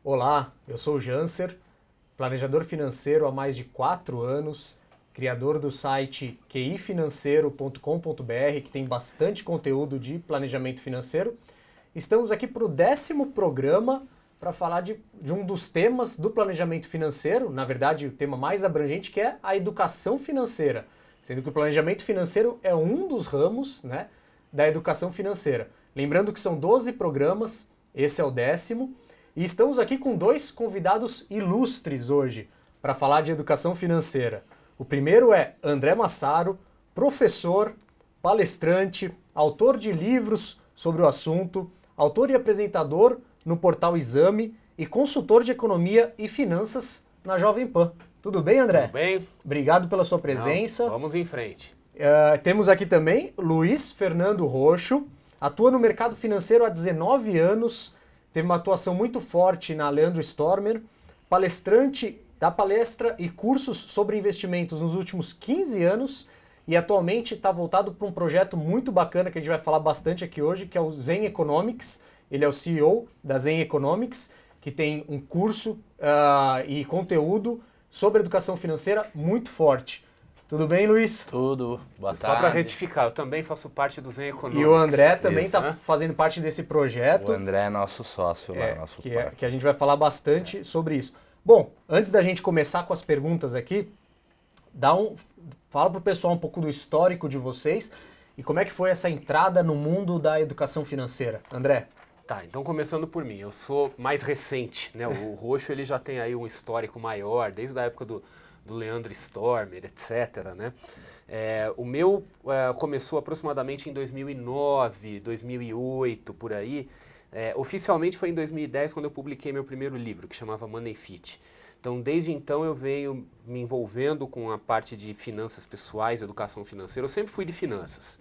Olá, eu sou o Janser, planejador financeiro há mais de 4 anos, criador do site qifinanceiro.com.br, que tem bastante conteúdo de planejamento financeiro. Estamos aqui para o 10º programa para falar de um dos temas do planejamento financeiro, na verdade o tema mais abrangente, que é a educação financeira, sendo que o planejamento financeiro é um dos ramos, né, da educação financeira. Lembrando que são 12 programas, esse é o 10º, e estamos aqui com 2 convidados ilustres hoje para falar de educação financeira. O primeiro é André Massaro, professor, palestrante, autor de livros sobre o assunto, autor e apresentador no portal Exame e consultor de economia e finanças na Jovem Pan. Tudo bem, André? Tudo bem. Obrigado pela sua presença. Não, vamos em frente. Temos aqui também Luiz Fernando Roxo, atua no mercado financeiro há 19 anos, teve uma atuação muito forte na Leandro Stormer, palestrante da palestra e cursos sobre investimentos nos últimos 15 anos e atualmente está voltado para um projeto muito bacana que a gente vai falar bastante aqui hoje, que é o Zen Economics. Ele é o CEO da Zen Economics, que tem um curso e conteúdo sobre educação financeira muito forte. Tudo bem, Luiz? Tudo. Boa tarde. Só para retificar, eu também faço parte do Zen Economics. E o André também está fazendo parte desse projeto. O André é nosso sócio lá, nosso pai. Que a gente vai falar bastante sobre isso. Bom, antes da gente começar com as perguntas aqui, fala para o pessoal um pouco do histórico de vocês e como é que foi essa entrada no mundo da educação financeira. André? Tá, então começando por mim, eu sou mais recente, né? O Roxo ele já tem aí um histórico maior, desde a época do Leandro Stormer, etc., né? O meu começou aproximadamente em 2009, 2008, por aí. Oficialmente foi em 2010 quando eu publiquei meu primeiro livro, que chamava Money Fit. Então, desde então eu venho me envolvendo com a parte de finanças pessoais, educação financeira. Eu sempre fui de finanças.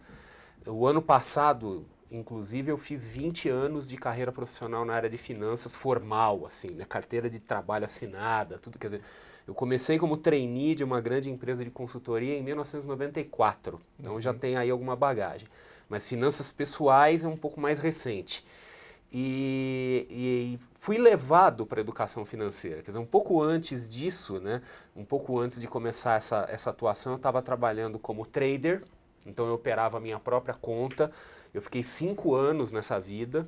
O ano passado, inclusive, eu fiz 20 anos de carreira profissional na área de finanças formal, assim, né? Carteira de trabalho assinada, tudo, quer dizer, eu comecei como trainee de uma grande empresa de consultoria em 1994, então já tem aí alguma bagagem. Mas finanças pessoais é um pouco mais recente. E fui levado para a educação financeira, quer dizer, um pouco antes disso, né, um pouco antes de começar essa atuação, eu estava trabalhando como trader, então eu operava a minha própria conta. Eu fiquei 5 anos nessa vida,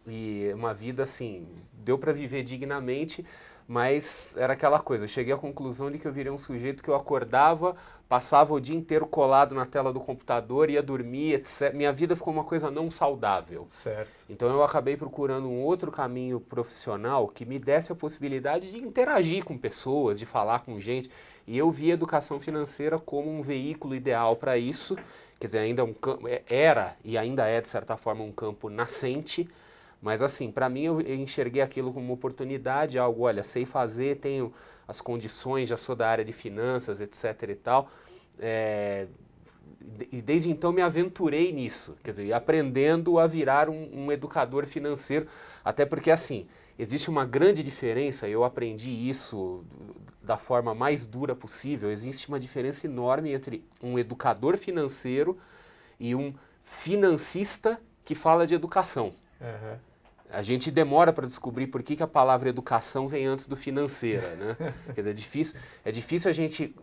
e uma vida assim, deu para viver dignamente, mas era aquela coisa, eu cheguei à conclusão de que eu virei um sujeito que eu acordava, passava o dia inteiro colado na tela do computador, ia dormir, etc. Minha vida ficou uma coisa não saudável. Certo. Então eu acabei procurando um outro caminho profissional que me desse a possibilidade de interagir com pessoas, de falar com gente, e eu vi a educação financeira como um veículo ideal para isso. Quer dizer, era e ainda é, de certa forma, um campo nascente, mas assim, para mim eu enxerguei aquilo como uma oportunidade, algo, olha, sei fazer, tenho as condições, já sou da área de finanças, etc e tal, e desde então me aventurei nisso, quer dizer, aprendendo a virar um educador financeiro, até porque assim, existe uma grande diferença, eu aprendi isso da forma mais dura possível, existe uma diferença enorme entre um educador financeiro e um financista que fala de educação. Uhum. A gente demora para descobrir por que a palavra educação vem antes do financeira, né? Quer dizer, é difícil a gente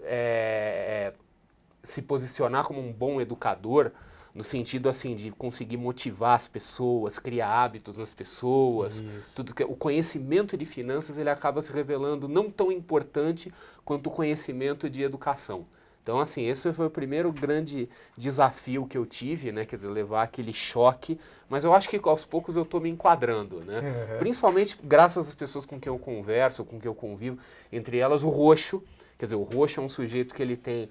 se posicionar como um bom educador, no sentido assim de conseguir motivar as pessoas, criar hábitos nas pessoas. Tudo que o conhecimento de finanças ele acaba se revelando não tão importante quanto o conhecimento de educação. Então, assim, esse foi o primeiro grande desafio que eu tive, né? Quer dizer, levar aquele choque, mas eu acho que aos poucos eu estou me enquadrando, né? Uhum. Principalmente graças às pessoas com quem eu converso, com quem eu convivo, entre elas o Roxo. Quer dizer, o Roxo é um sujeito que ele tem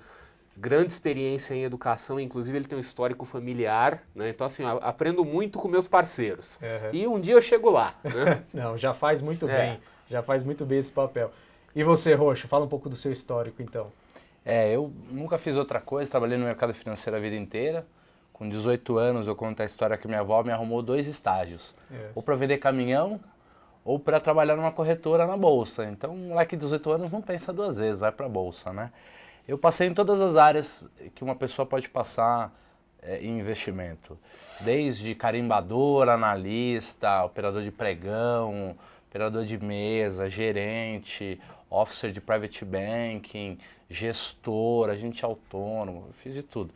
grande experiência em educação, inclusive ele tem um histórico familiar, né? Então, assim, eu aprendo muito com meus parceiros. Uhum. E um dia eu chego lá, né? Não, já faz muito bem, já faz muito bem esse papel. E você, Roxo, fala um pouco do seu histórico, então. Eu nunca fiz outra coisa, trabalhei no mercado financeiro a vida inteira. Com 18 anos, eu conto a história que minha avó me arrumou 2 estágios. Ou para vender caminhão, ou para trabalhar numa corretora na Bolsa. Então, um moleque de 18 anos não pensa 2 vezes, vai para a Bolsa, né? Eu passei em todas as áreas que uma pessoa pode passar em investimento. Desde carimbador, analista, operador de pregão, operador de mesa, gerente, officer de private banking, gestor, agente autônomo, eu fiz de tudo.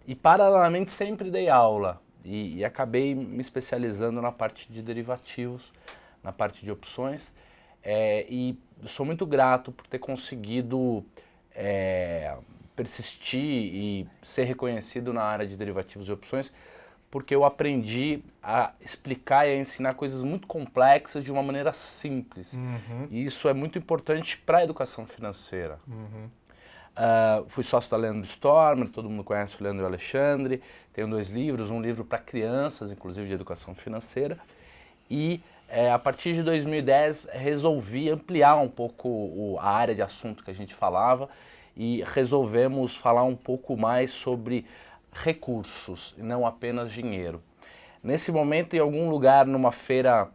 E paralelamente sempre dei aula e acabei me especializando na parte de derivativos, na parte de opções. E sou muito grato por ter conseguido persistir e ser reconhecido na área de derivativos e opções, porque eu aprendi a explicar e a ensinar coisas muito complexas de uma maneira simples. E isso é muito importante para a educação financeira. Fui sócio da Leandro Stormer, todo mundo conhece o Leandro Alexandre, tenho 2 livros, um livro para crianças, inclusive de educação financeira, e a partir de 2010 resolvi ampliar um pouco a área de assunto que a gente falava e resolvemos falar um pouco mais sobre recursos e não apenas dinheiro. Nesse momento, em algum lugar, numa feira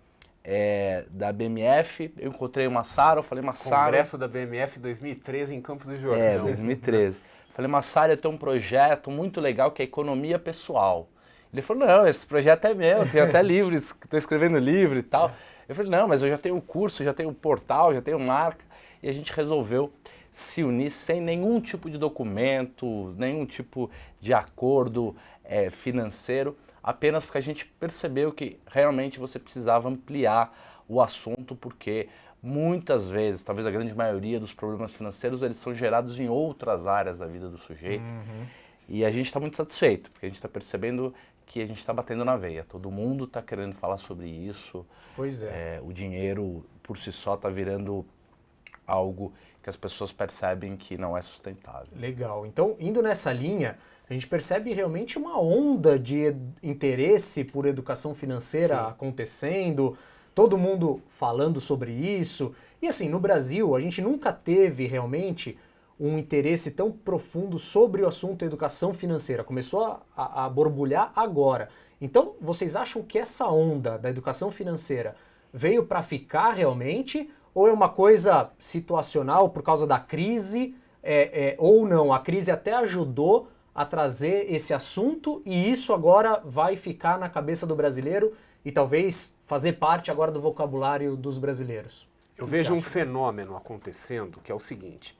da BMF, eu encontrei uma Massaro, eu falei, Massaro... Congresso da BMF 2013 em Campos do Jordão. 2013. Falei, Massaro, eu tenho um projeto muito legal que é economia pessoal. Ele falou, não, esse projeto é meu, eu tenho até livros, estou escrevendo livro e tal. Eu falei, não, mas eu já tenho o curso, já tenho o portal, já tenho marca. E a gente resolveu se unir sem nenhum tipo de documento, nenhum tipo de acordo financeiro, apenas porque a gente percebeu que realmente você precisava ampliar o assunto, porque muitas vezes, talvez a grande maioria dos problemas financeiros, eles são gerados em outras áreas da vida do sujeito. E a gente está muito satisfeito, porque a gente está percebendo que a gente está batendo na veia. Todo mundo está querendo falar sobre isso. Pois é. O dinheiro, por si só, está virando algo que as pessoas percebem que não é sustentável. Legal. Então, indo nessa linha, a gente percebe realmente uma onda de interesse por educação financeira acontecendo, todo mundo falando sobre isso. E assim, no Brasil, a gente nunca teve realmente um interesse tão profundo sobre o assunto educação financeira. Começou a borbulhar agora. Então, vocês acham que essa onda da educação financeira veio para ficar realmente? Ou é uma coisa situacional por causa da crise? Ou não? A crise até ajudou a trazer esse assunto e isso agora vai ficar na cabeça do brasileiro e talvez fazer parte agora do vocabulário dos brasileiros. Eu vejo um fenômeno acontecendo que é o seguinte.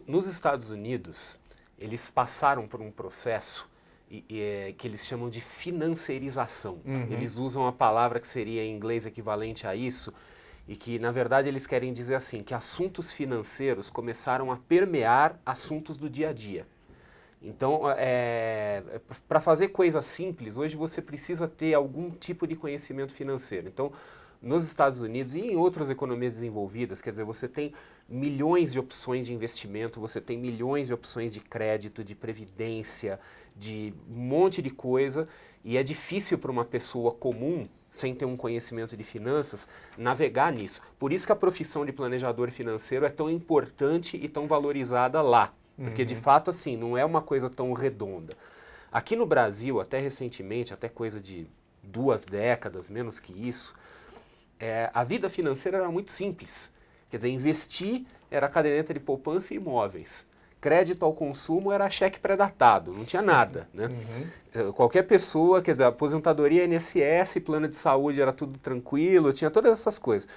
Nos Estados Unidos, eles passaram por um processo que eles chamam de financiarização. Eles usam a palavra que seria em inglês equivalente a isso, e que, na verdade, eles querem dizer assim, que assuntos financeiros começaram a permear assuntos do dia a dia. Então, para fazer coisas simples, hoje você precisa ter algum tipo de conhecimento financeiro. Então, nos Estados Unidos e em outras economias desenvolvidas, quer dizer, você tem milhões de opções de investimento, você tem milhões de opções de crédito, de previdência, de um monte de coisa, e é difícil para uma pessoa comum, sem ter um conhecimento de finanças, navegar nisso. Por isso que a profissão de planejador financeiro é tão importante e tão valorizada lá, porque de fato, assim, não é uma coisa tão redonda. Aqui no Brasil, até recentemente, até coisa de 2 décadas, menos que isso, a vida financeira era muito simples. Quer dizer, investir era caderneta de poupança e imóveis. Crédito ao consumo era cheque pré-datado, não tinha nada, né? Qualquer pessoa, quer dizer, aposentadoria, INSS, plano de saúde, era tudo tranquilo, tinha todas essas coisas.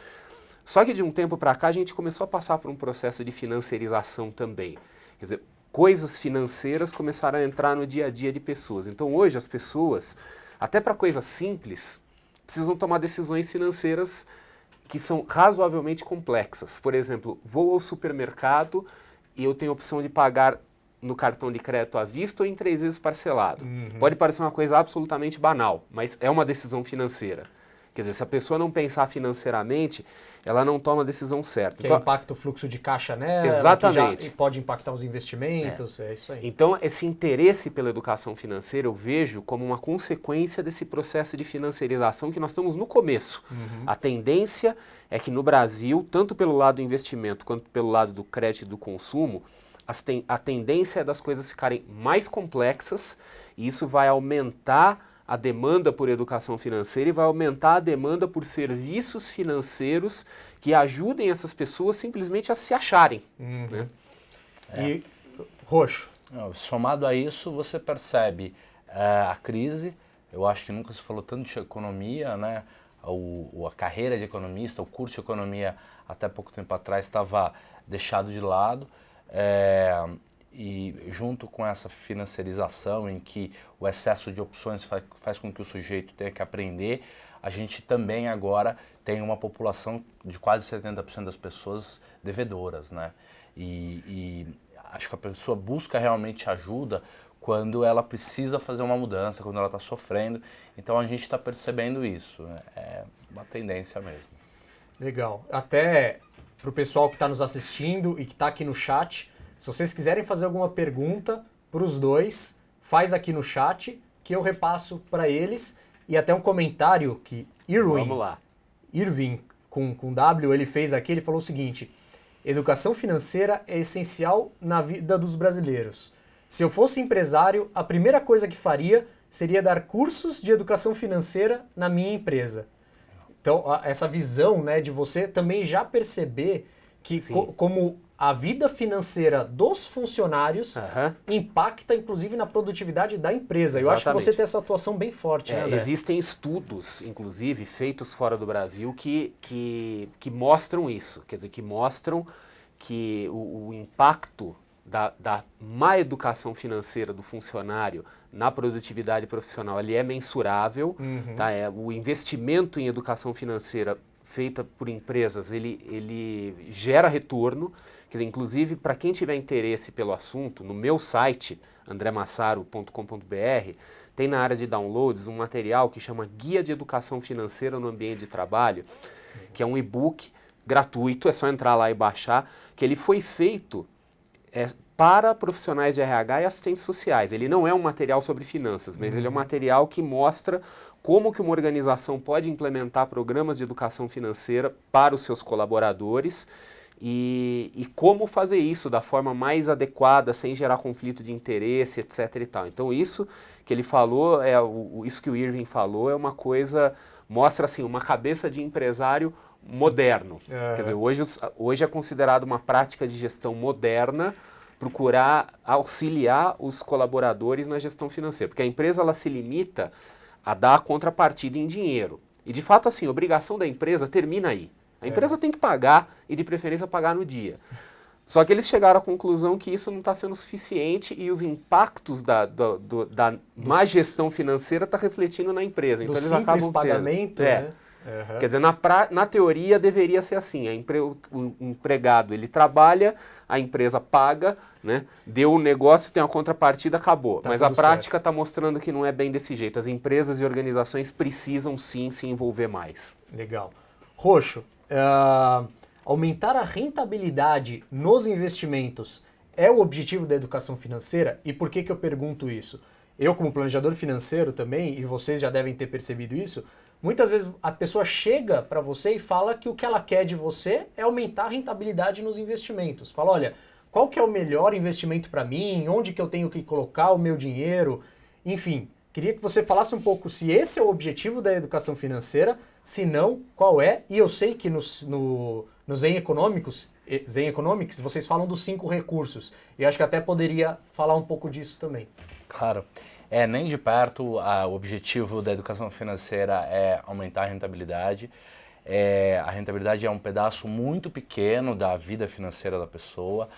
Só que de um tempo para cá a gente começou a passar por um processo de financiarização também. Quer dizer, coisas financeiras começaram a entrar no dia a dia de pessoas. Então hoje as pessoas, até para coisas simples, precisam tomar decisões financeiras que são razoavelmente complexas. Por exemplo, vou ao supermercado e eu tenho a opção de pagar no cartão de crédito à vista ou em 3 vezes parcelado. Pode parecer uma coisa absolutamente banal, mas é uma decisão financeira. Quer dizer, se a pessoa não pensar financeiramente, ela não toma a decisão certa. Que então, impacta o fluxo de caixa nela, exatamente. Que já pode impactar os investimentos, é isso aí. Então, esse interesse pela educação financeira eu vejo como uma consequência desse processo de financiarização que nós estamos no começo. A tendência é que no Brasil, tanto pelo lado do investimento quanto pelo lado do crédito e do consumo, a tendência é das coisas ficarem mais complexas e isso vai aumentar a demanda por educação financeira e vai aumentar a demanda por serviços financeiros que ajudem essas pessoas simplesmente a se acharem. Né? E Roxo. Somado a isso, você percebe a crise. Eu acho que nunca se falou tanto de economia, né? A carreira de economista, o curso de economia, até pouco tempo atrás, estava deixado de lado. E junto com essa financiarização em que o excesso de opções faz com que o sujeito tenha que aprender, a gente também agora tem uma população de quase 70% das pessoas devedoras, né? E acho que a pessoa busca realmente ajuda quando ela precisa fazer uma mudança, quando ela está sofrendo. Então a gente está percebendo isso, né? É uma tendência mesmo. Legal. Até para o pessoal que está nos assistindo e que está aqui no chat, se vocês quiserem fazer alguma pergunta para os dois, faz aqui no chat que eu repasso para eles. E até um comentário que Irving com W, ele fez aqui, ele falou o seguinte: educação financeira é essencial na vida dos brasileiros. Se eu fosse empresário, a primeira coisa que faria seria dar cursos de educação financeira na minha empresa. Então, essa visão, né, de você também já perceber que como a vida financeira dos funcionários impacta, inclusive, na produtividade da empresa. Exatamente. Eu acho que você tem essa atuação bem forte, né, André? Existem estudos, inclusive, feitos fora do Brasil que mostram isso. Quer dizer, que mostram que o impacto da má educação financeira do funcionário na produtividade profissional ele é mensurável. Tá? O investimento em educação financeira feita por empresas, ele gera retorno. Quer dizer, inclusive, para quem tiver interesse pelo assunto, no meu site, andremassaro.com.br, tem na área de downloads um material que chama Guia de Educação Financeira no Ambiente de Trabalho, que é um e-book gratuito, é só entrar lá e baixar, que ele foi feito para profissionais de RH e assistentes sociais. Ele não é um material sobre finanças, mas ele é um material que mostra como que uma organização pode implementar programas de educação financeira para os seus colaboradores e como fazer isso da forma mais adequada, sem gerar conflito de interesse, etc. e tal. Então isso que ele falou, isso que o Irving falou é uma coisa, mostra assim, uma cabeça de empresário moderno. Quer dizer, hoje é considerado uma prática de gestão moderna procurar auxiliar os colaboradores na gestão financeira, porque a empresa ela se limita a dar a contrapartida em dinheiro. E de fato, assim, a obrigação da empresa termina aí. A empresa tem que pagar e de preferência pagar no dia. Só que eles chegaram à conclusão que isso não está sendo suficiente e os impactos da má gestão financeira estão refletindo na empresa. Então eles acabam pagamento, né? Quer dizer, na teoria deveria ser assim, o empregado ele trabalha, a empresa paga, né? Deu um negócio, tem uma contrapartida, acabou. Mas a prática está mostrando que não é bem desse jeito. As empresas e organizações precisam sim se envolver mais. Legal. Roxo, aumentar a rentabilidade nos investimentos é o objetivo da educação financeira? E por que eu pergunto isso? Eu, como planejador financeiro também, e vocês já devem ter percebido isso, muitas vezes a pessoa chega para você e fala que o que ela quer de você é aumentar a rentabilidade nos investimentos. Fala, olha, qual que é o melhor investimento para mim? Onde que eu tenho que colocar o meu dinheiro? Enfim, queria que você falasse um pouco se esse é o objetivo da educação financeira, se não, qual é? E eu sei que no Zen Economics vocês falam dos 5 recursos. E acho que até poderia falar um pouco disso também. Claro. Nem de perto o objetivo da educação financeira é aumentar a rentabilidade. A rentabilidade é um pedaço muito pequeno da vida financeira da pessoa,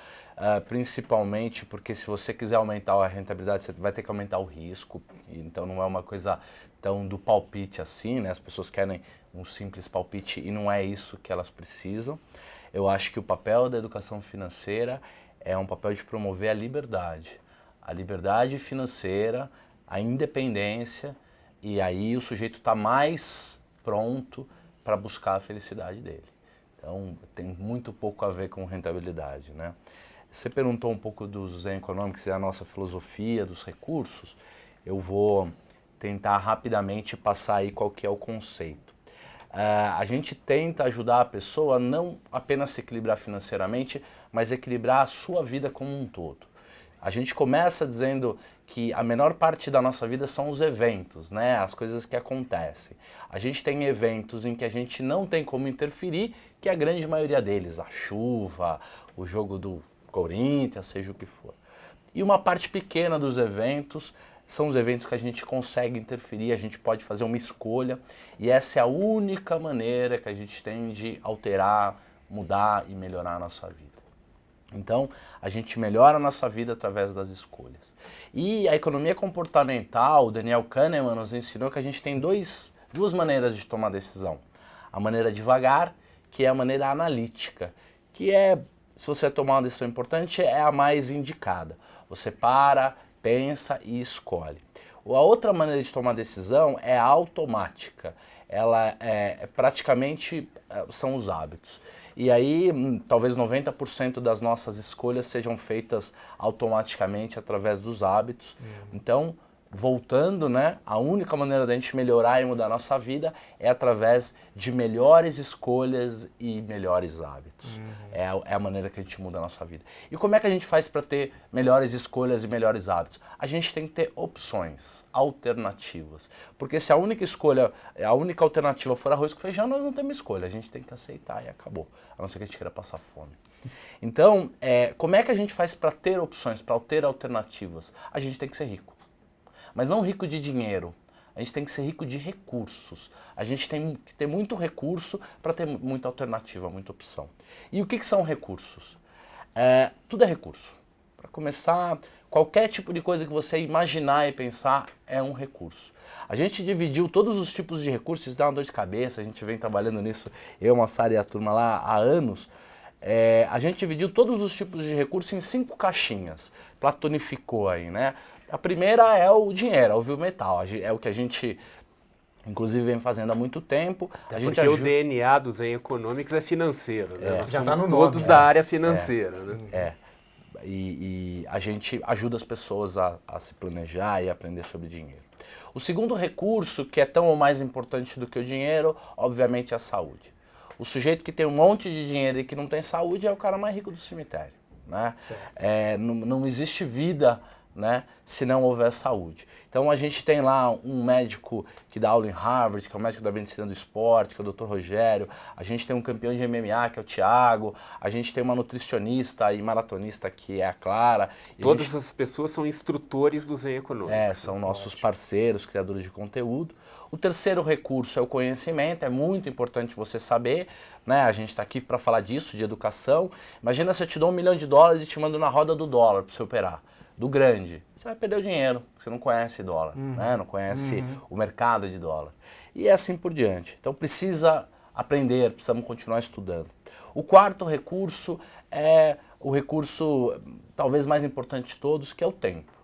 principalmente porque se você quiser aumentar a rentabilidade, você vai ter que aumentar o risco. Então não é uma coisa tão do palpite assim, né? As pessoas querem um simples palpite e não é isso que elas precisam. Eu acho que o papel da educação financeira é um papel de promover a liberdade financeira, a independência, e aí o sujeito está mais pronto para buscar a felicidade dele. Então, tem muito pouco a ver com rentabilidade, né? Você perguntou um pouco dos Zen Economics e a nossa filosofia dos recursos. Eu vou tentar rapidamente passar aí qual que é o conceito. A gente tenta ajudar a pessoa a não apenas se equilibrar financeiramente, mas equilibrar a sua vida como um todo. A gente começa dizendo que a menor parte da nossa vida são os eventos, né? As coisas que acontecem. A gente tem eventos em que a gente não tem como interferir, que é a grande maioria deles, a chuva, o jogo do Corinthians, seja o que for. E uma parte pequena dos eventos são os eventos que a gente consegue interferir, a gente pode fazer uma escolha, e essa é a única maneira que a gente tem de alterar, mudar e melhorar a nossa vida. Então, a gente melhora a nossa vida através das escolhas. E a economia comportamental, o Daniel Kahneman nos ensinou que a gente tem duas maneiras de tomar decisão. A maneira devagar, que é a maneira analítica, que é, se você tomar uma decisão importante, é a mais indicada. Você para, pensa e escolhe. A outra maneira de tomar decisão é a automática. Ela praticamente são os hábitos. E aí, talvez 90% das nossas escolhas sejam feitas automaticamente através dos hábitos. Então, voltando, né, a única maneira da gente melhorar e mudar a nossa vida é através de melhores escolhas e melhores hábitos. É a maneira que a gente muda a nossa vida. E como é que a gente faz para ter melhores escolhas e melhores hábitos? A gente tem que ter opções, alternativas. Porque se a única alternativa for arroz com feijão, nós não temos escolha. A gente tem que aceitar e acabou. A não ser que a gente queira passar fome. Então, como é que a gente faz para ter opções, para ter alternativas? A gente tem que ser rico. Mas não rico de dinheiro, a gente tem que ser rico de recursos. A gente tem que ter muito recurso para ter muita alternativa, muita opção. E o que são recursos? Tudo é recurso. Para começar, qualquer tipo de coisa que você imaginar e pensar é um recurso. A gente dividiu todos os tipos de recursos, isso dá uma dor de cabeça, a gente vem trabalhando nisso, eu, Massara e a turma lá há anos. A gente dividiu todos os tipos de recursos em 5 caixinhas, platonificou aí, né? A primeira é o dinheiro, é o vil metal, é o que a gente, inclusive, vem fazendo há muito tempo. Porque o DNA do Zen Economics é financeiro, né? Nós já somos tá no todos nome, da área financeira, né? E a gente ajuda as pessoas a se planejar e aprender sobre dinheiro. O segundo recurso, que é tão ou mais importante do que o dinheiro, obviamente é a saúde. O sujeito que tem um monte de dinheiro e que não tem saúde é o cara mais rico do cemitério, né? Não existe vida, né, se não houver saúde. Então a gente tem lá um médico que dá aula em Harvard, que é o médico da medicina do esporte, que é o Dr. Rogério, a gente tem um campeão de MMA, que é o Thiago, a gente tem uma nutricionista e maratonista, que é a Clara. Todas essas pessoas são instrutores do Zen Economics. São nossos parceiros, criadores de conteúdo. O terceiro recurso é o conhecimento, é muito importante você saber, né? A gente está aqui para falar disso, de educação. Imagina se eu te dou $1 milhão e te mando na roda do dólar para você operar. Do grande, você vai perder o dinheiro, você não conhece dólar, né? Não conhece o mercado de dólar. E assim por diante. Então precisa aprender, precisamos continuar estudando. O quarto recurso é o recurso talvez mais importante de todos, que é o tempo.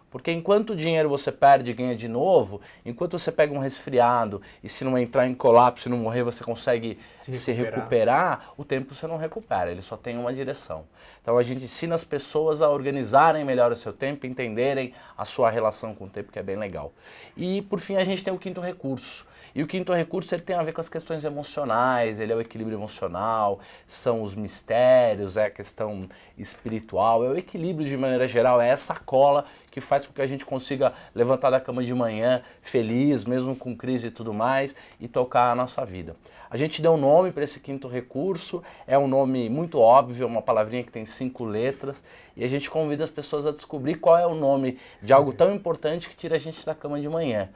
Porque enquanto o dinheiro você perde e ganha de novo, enquanto você pega um resfriado e se não entrar em colapso e não morrer, você consegue se recuperar, o tempo você não recupera, ele só tem uma direção. Então a gente ensina as pessoas a organizarem melhor o seu tempo, entenderem a sua relação com o tempo, que é bem legal. E por fim a gente tem o quinto recurso. E o quinto recurso ele tem a ver com as questões emocionais, ele é o equilíbrio emocional, são os mistérios, é a questão espiritual, é o equilíbrio de maneira geral, é essa cola que faz com que a gente consiga levantar da cama de manhã feliz, mesmo com crise e tudo mais, e tocar a nossa vida. A gente deu um nome para esse quinto recurso, é um nome muito óbvio, uma palavrinha que tem 5 letras, e a gente convida as pessoas a descobrir qual é o nome de algo tão importante que tira a gente da cama de manhã.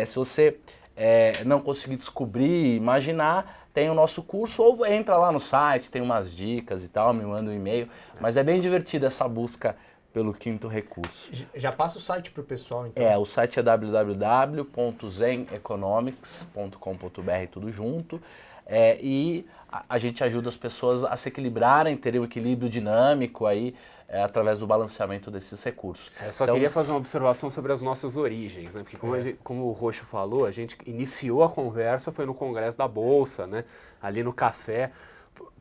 Se você não conseguir descobrir, imaginar, tem o nosso curso, ou entra lá no site, tem umas dicas e tal, me manda um e-mail, mas é bem divertida essa busca pelo quinto recurso. Já passa o site para o pessoal, então. O site é www.zeneconomics.com.br, tudo junto, e a gente ajuda as pessoas a se equilibrarem, terem um equilíbrio dinâmico aí, através do balanceamento desses recursos. Eu só queria fazer uma observação sobre as nossas origens, né? Porque como o Roxo falou, a gente iniciou a conversa, foi no Congresso da Bolsa, né? Ali no café,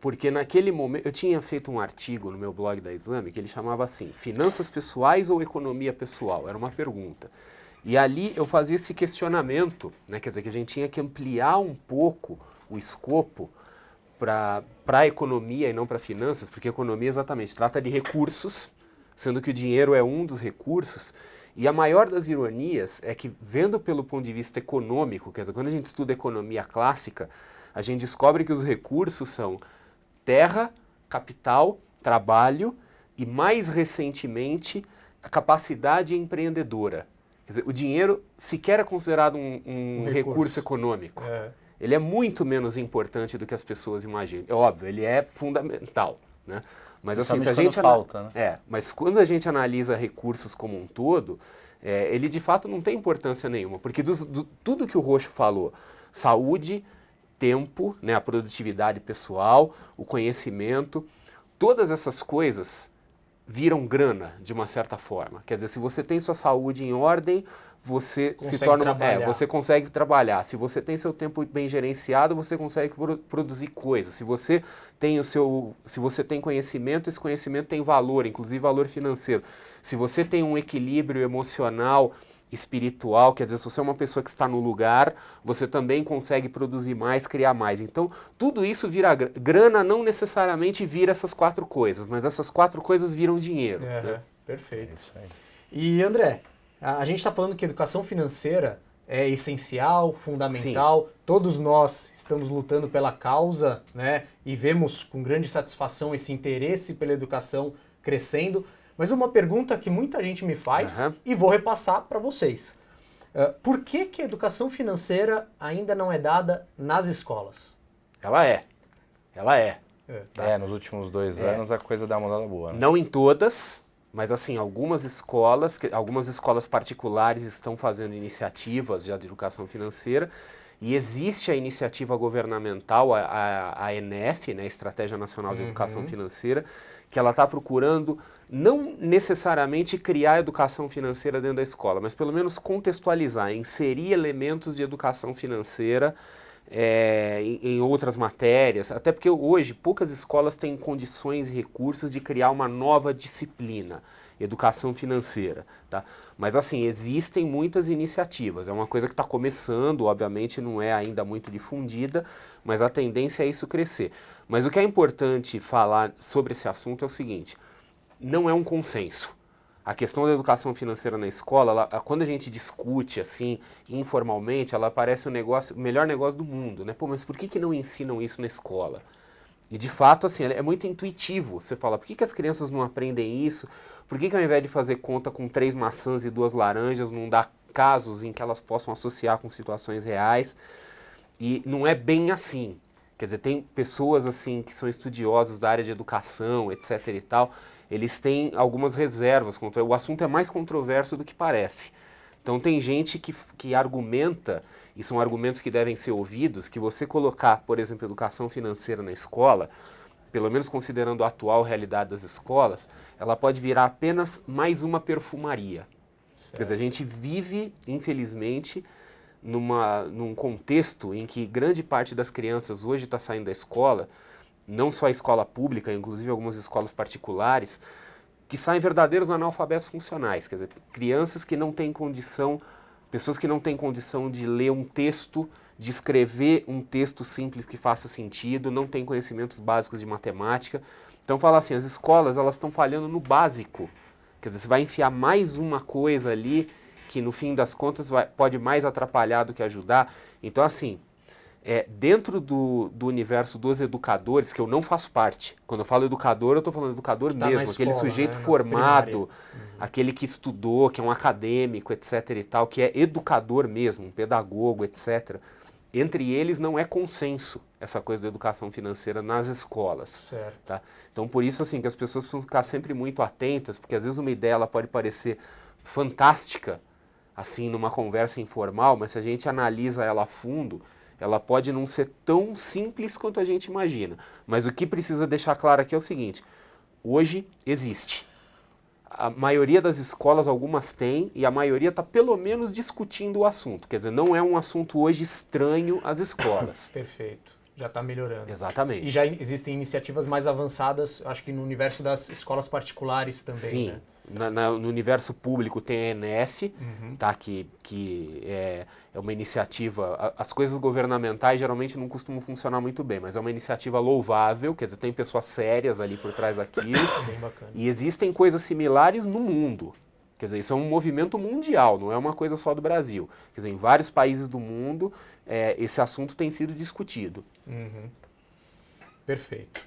porque naquele momento, eu tinha feito um artigo no meu blog da Exame, que ele chamava assim, finanças pessoais ou economia pessoal? Era uma pergunta. E ali eu fazia esse questionamento, né? Quer dizer, que a gente tinha que ampliar um pouco o escopo para a economia e não para finanças, porque a economia exatamente trata de recursos, sendo que o dinheiro é um dos recursos, e a maior das ironias é que, vendo pelo ponto de vista econômico, quer dizer, quando a gente estuda economia clássica, a gente descobre que os recursos são terra, capital, trabalho, e mais recentemente a capacidade empreendedora. Quer dizer, o dinheiro sequer é considerado um recurso econômico. Ele é muito menos importante do que as pessoas imaginam. É óbvio, ele é fundamental, né? Mas assim, se a gente falta, né? Mas quando a gente analisa recursos como um todo, ele de fato não tem importância nenhuma, porque tudo que o Roxo falou, saúde, tempo, né, a produtividade pessoal, o conhecimento, todas essas coisas viram grana de uma certa forma. Quer dizer, se você tem sua saúde em ordem, você você consegue trabalhar. Se você tem seu tempo bem gerenciado, você consegue produzir coisas. Se você tem conhecimento, esse conhecimento tem valor, inclusive valor financeiro. Se você tem um equilíbrio emocional, espiritual, quer dizer, se você é uma pessoa que está no lugar, você também consegue produzir mais, criar mais. Então, tudo isso vira grana, não necessariamente vira essas 4 coisas, mas essas 4 coisas viram dinheiro. Né? Perfeito. É isso aí. E André, a gente está falando que educação financeira é essencial, fundamental. Sim. Todos nós estamos lutando pela causa, né? E vemos com grande satisfação esse interesse pela educação crescendo. Mas uma pergunta que muita gente me faz e vou repassar para vocês. Por que a educação financeira ainda não é dada nas escolas? Ela é. Nos últimos 2 anos a coisa dá uma mudada boa. Né? Não em todas, mas assim, algumas escolas particulares estão fazendo iniciativas de educação financeira e existe a iniciativa governamental, a ENEF, né, Estratégia Nacional de Educação Financeira, que ela está procurando não necessariamente criar educação financeira dentro da escola, mas pelo menos contextualizar, inserir elementos de educação financeira em outras matérias, até porque hoje poucas escolas têm condições e recursos de criar uma nova disciplina, educação financeira, tá? Mas assim, existem muitas iniciativas, é uma coisa que está começando, obviamente não é ainda muito difundida, mas a tendência é isso crescer. Mas o que é importante falar sobre esse assunto é o seguinte, não é um consenso. A questão da educação financeira na escola, quando a gente discute assim, informalmente, ela parece o melhor negócio do mundo, né? Pô, mas por que não ensinam isso na escola? E de fato, assim, é muito intuitivo. Você fala, por que as crianças não aprendem isso? Por que ao invés de fazer conta com 3 maçãs e 2 laranjas, não dá casos em que elas possam associar com situações reais? E não é bem assim. Quer dizer, tem pessoas assim que são estudiosas da área de educação, etc e tal, eles têm algumas reservas. O assunto é mais controverso do que parece. Então tem gente que argumenta, e são argumentos que devem ser ouvidos, que você colocar, por exemplo, educação financeira na escola, pelo menos considerando a atual realidade das escolas, ela pode virar apenas mais uma perfumaria. Certo. Quer dizer, a gente vive, infelizmente, num contexto em que grande parte das crianças hoje está saindo da escola, não só a escola pública, inclusive algumas escolas particulares, que saem verdadeiros analfabetos funcionais, quer dizer, crianças que não têm condição, pessoas que não têm condição de ler um texto, de escrever um texto simples que faça sentido, não têm conhecimentos básicos de matemática. Então, fala assim, as escolas elas estão falhando no básico, quer dizer, você vai enfiar mais uma coisa ali que no fim das contas pode mais atrapalhar do que ajudar. Então, assim, dentro do universo dos educadores, que eu não faço parte. Quando eu falo educador, eu estou falando educador mesmo, aquele sujeito formado, aquele que estudou, que é um acadêmico, etc. e tal, que é educador mesmo, um pedagogo, etc. Entre eles não é consenso essa coisa da educação financeira nas escolas. Certo. Tá? Então, por isso, assim, que as pessoas precisam ficar sempre muito atentas, porque às vezes uma ideia ela pode parecer fantástica, assim, numa conversa informal, mas se a gente analisa ela a fundo, ela pode não ser tão simples quanto a gente imagina. Mas o que precisa deixar claro aqui é o seguinte, hoje existe. A maioria das escolas, algumas têm, e a maioria está pelo menos discutindo o assunto. Quer dizer, não é um assunto hoje estranho às escolas. Perfeito. Já está melhorando. Exatamente. E já existem iniciativas mais avançadas, acho que no universo das escolas particulares também, sim, né? No universo público tem a ENEF, tá, que é uma iniciativa, as coisas governamentais geralmente não costumam funcionar muito bem, mas é uma iniciativa louvável, quer dizer, tem pessoas sérias ali por trás daquilo, bem bacana. E existem coisas similares no mundo, quer dizer, isso é um movimento mundial, não é uma coisa só do Brasil, quer dizer, em vários países do mundo esse assunto tem sido discutido. Perfeito.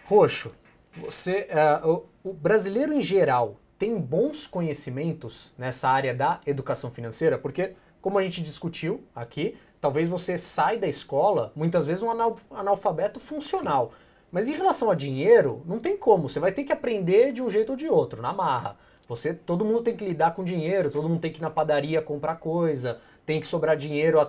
Roxo, O brasileiro em geral tem bons conhecimentos nessa área da educação financeira? Porque, como a gente discutiu aqui, talvez você saia da escola, muitas vezes um analfabeto funcional. Sim. Mas em relação a dinheiro, não tem como. Você vai ter que aprender de um jeito ou de outro, na marra. Todo mundo tem que lidar com dinheiro, todo mundo tem que ir na padaria comprar coisa, tem que sobrar dinheiro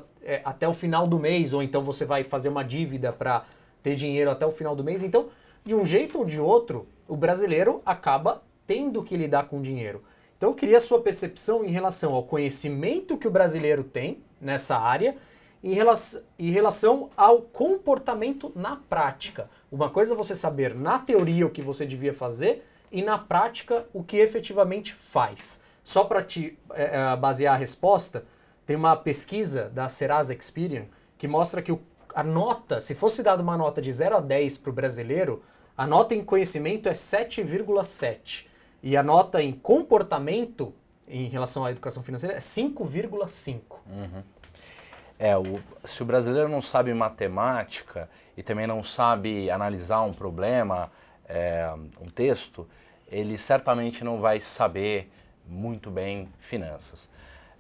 até o final do mês, ou então você vai fazer uma dívida para ter dinheiro até o final do mês. Então, de um jeito ou de outro, o brasileiro acaba tendo que lidar com dinheiro. Então eu queria a sua percepção em relação ao conhecimento que o brasileiro tem nessa área em relação ao comportamento na prática. Uma coisa é você saber na teoria o que você devia fazer e na prática o que efetivamente faz. Só para te basear a resposta, tem uma pesquisa da Serasa Experian que mostra que a nota, se fosse dada uma nota de 0 a 10 para o brasileiro, a nota em conhecimento é 7,7. E a nota em comportamento, em relação à educação financeira, é 5,5. Uhum. Se o brasileiro não sabe matemática e também não sabe analisar um problema, um texto, ele certamente não vai saber muito bem finanças.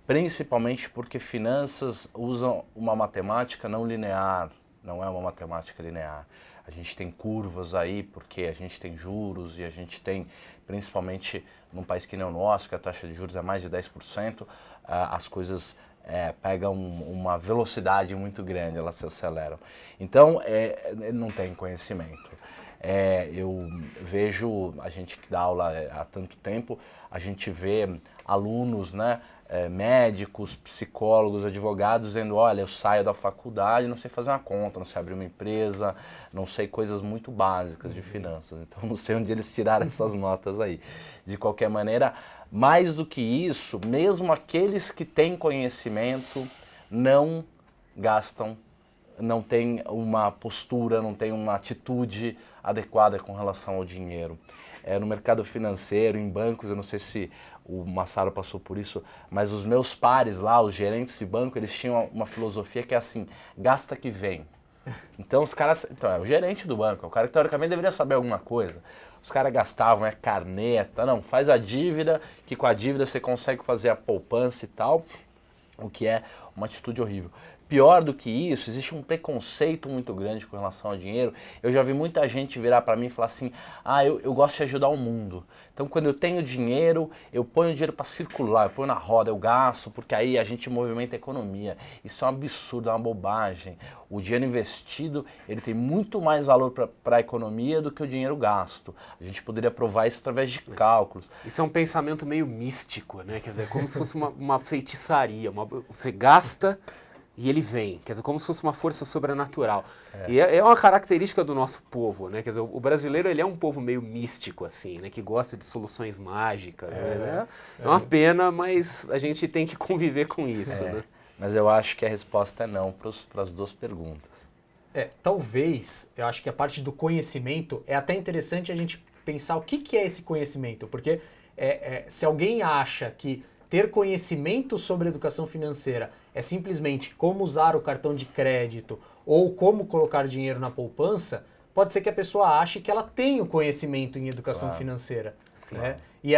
Principalmente porque finanças usam uma matemática não linear, não é uma matemática linear. A gente tem curvas aí porque a gente tem juros e a gente tem, principalmente num país que nem o nosso, que a taxa de juros é mais de 10%, as coisas pegam uma velocidade muito grande, elas se aceleram. Então, não tem conhecimento. Eu vejo, a gente que dá aula há tanto tempo, a gente vê alunos, né, médicos, psicólogos, advogados dizendo, olha, eu saio da faculdade, não sei fazer uma conta, não sei abrir uma empresa, não sei coisas muito básicas de finanças. Então não sei onde eles tiraram essas notas aí. De qualquer maneira, mais do que isso, mesmo aqueles que têm conhecimento não gastam, não têm uma postura, não têm uma atitude adequada com relação ao dinheiro. No mercado financeiro, em bancos, eu não sei se o Massaro passou por isso, mas os meus pares lá, os gerentes de banco, eles tinham uma filosofia que é assim, gasta que vem. Então os caras, é o gerente do banco, é o cara que teoricamente deveria saber alguma coisa. Os caras gastavam, carneta, não, faz a dívida, que com a dívida você consegue fazer a poupança e tal, o que é uma atitude horrível. Pior do que isso, existe um preconceito muito grande com relação ao dinheiro. Eu já vi muita gente virar para mim e falar assim, eu gosto de ajudar o mundo. Então quando eu tenho dinheiro, eu ponho o dinheiro para circular, eu ponho na roda, eu gasto, porque aí a gente movimenta a economia. Isso é um absurdo, é uma bobagem. O dinheiro investido, ele tem muito mais valor para a economia do que o dinheiro gasto. A gente poderia provar isso através de cálculos. Isso é um pensamento meio místico, né? Quer dizer, como se fosse uma feitiçaria. Você gasta e ele vem, quer dizer, como se fosse uma força sobrenatural. E é uma característica do nosso povo, né? Quer dizer, o brasileiro, ele é um povo meio místico, assim, né? Que gosta de soluções mágicas, né? É uma pena, mas a gente tem que conviver com isso, né? Mas eu acho que a resposta é não para as duas perguntas. Talvez, eu acho que a parte do conhecimento é até interessante a gente pensar o que é esse conhecimento, porque se alguém acha que ter conhecimento sobre educação financeira é simplesmente como usar o cartão de crédito ou como colocar dinheiro na poupança, pode ser que a pessoa ache que ela tem o conhecimento em educação financeira. Sim. Né? E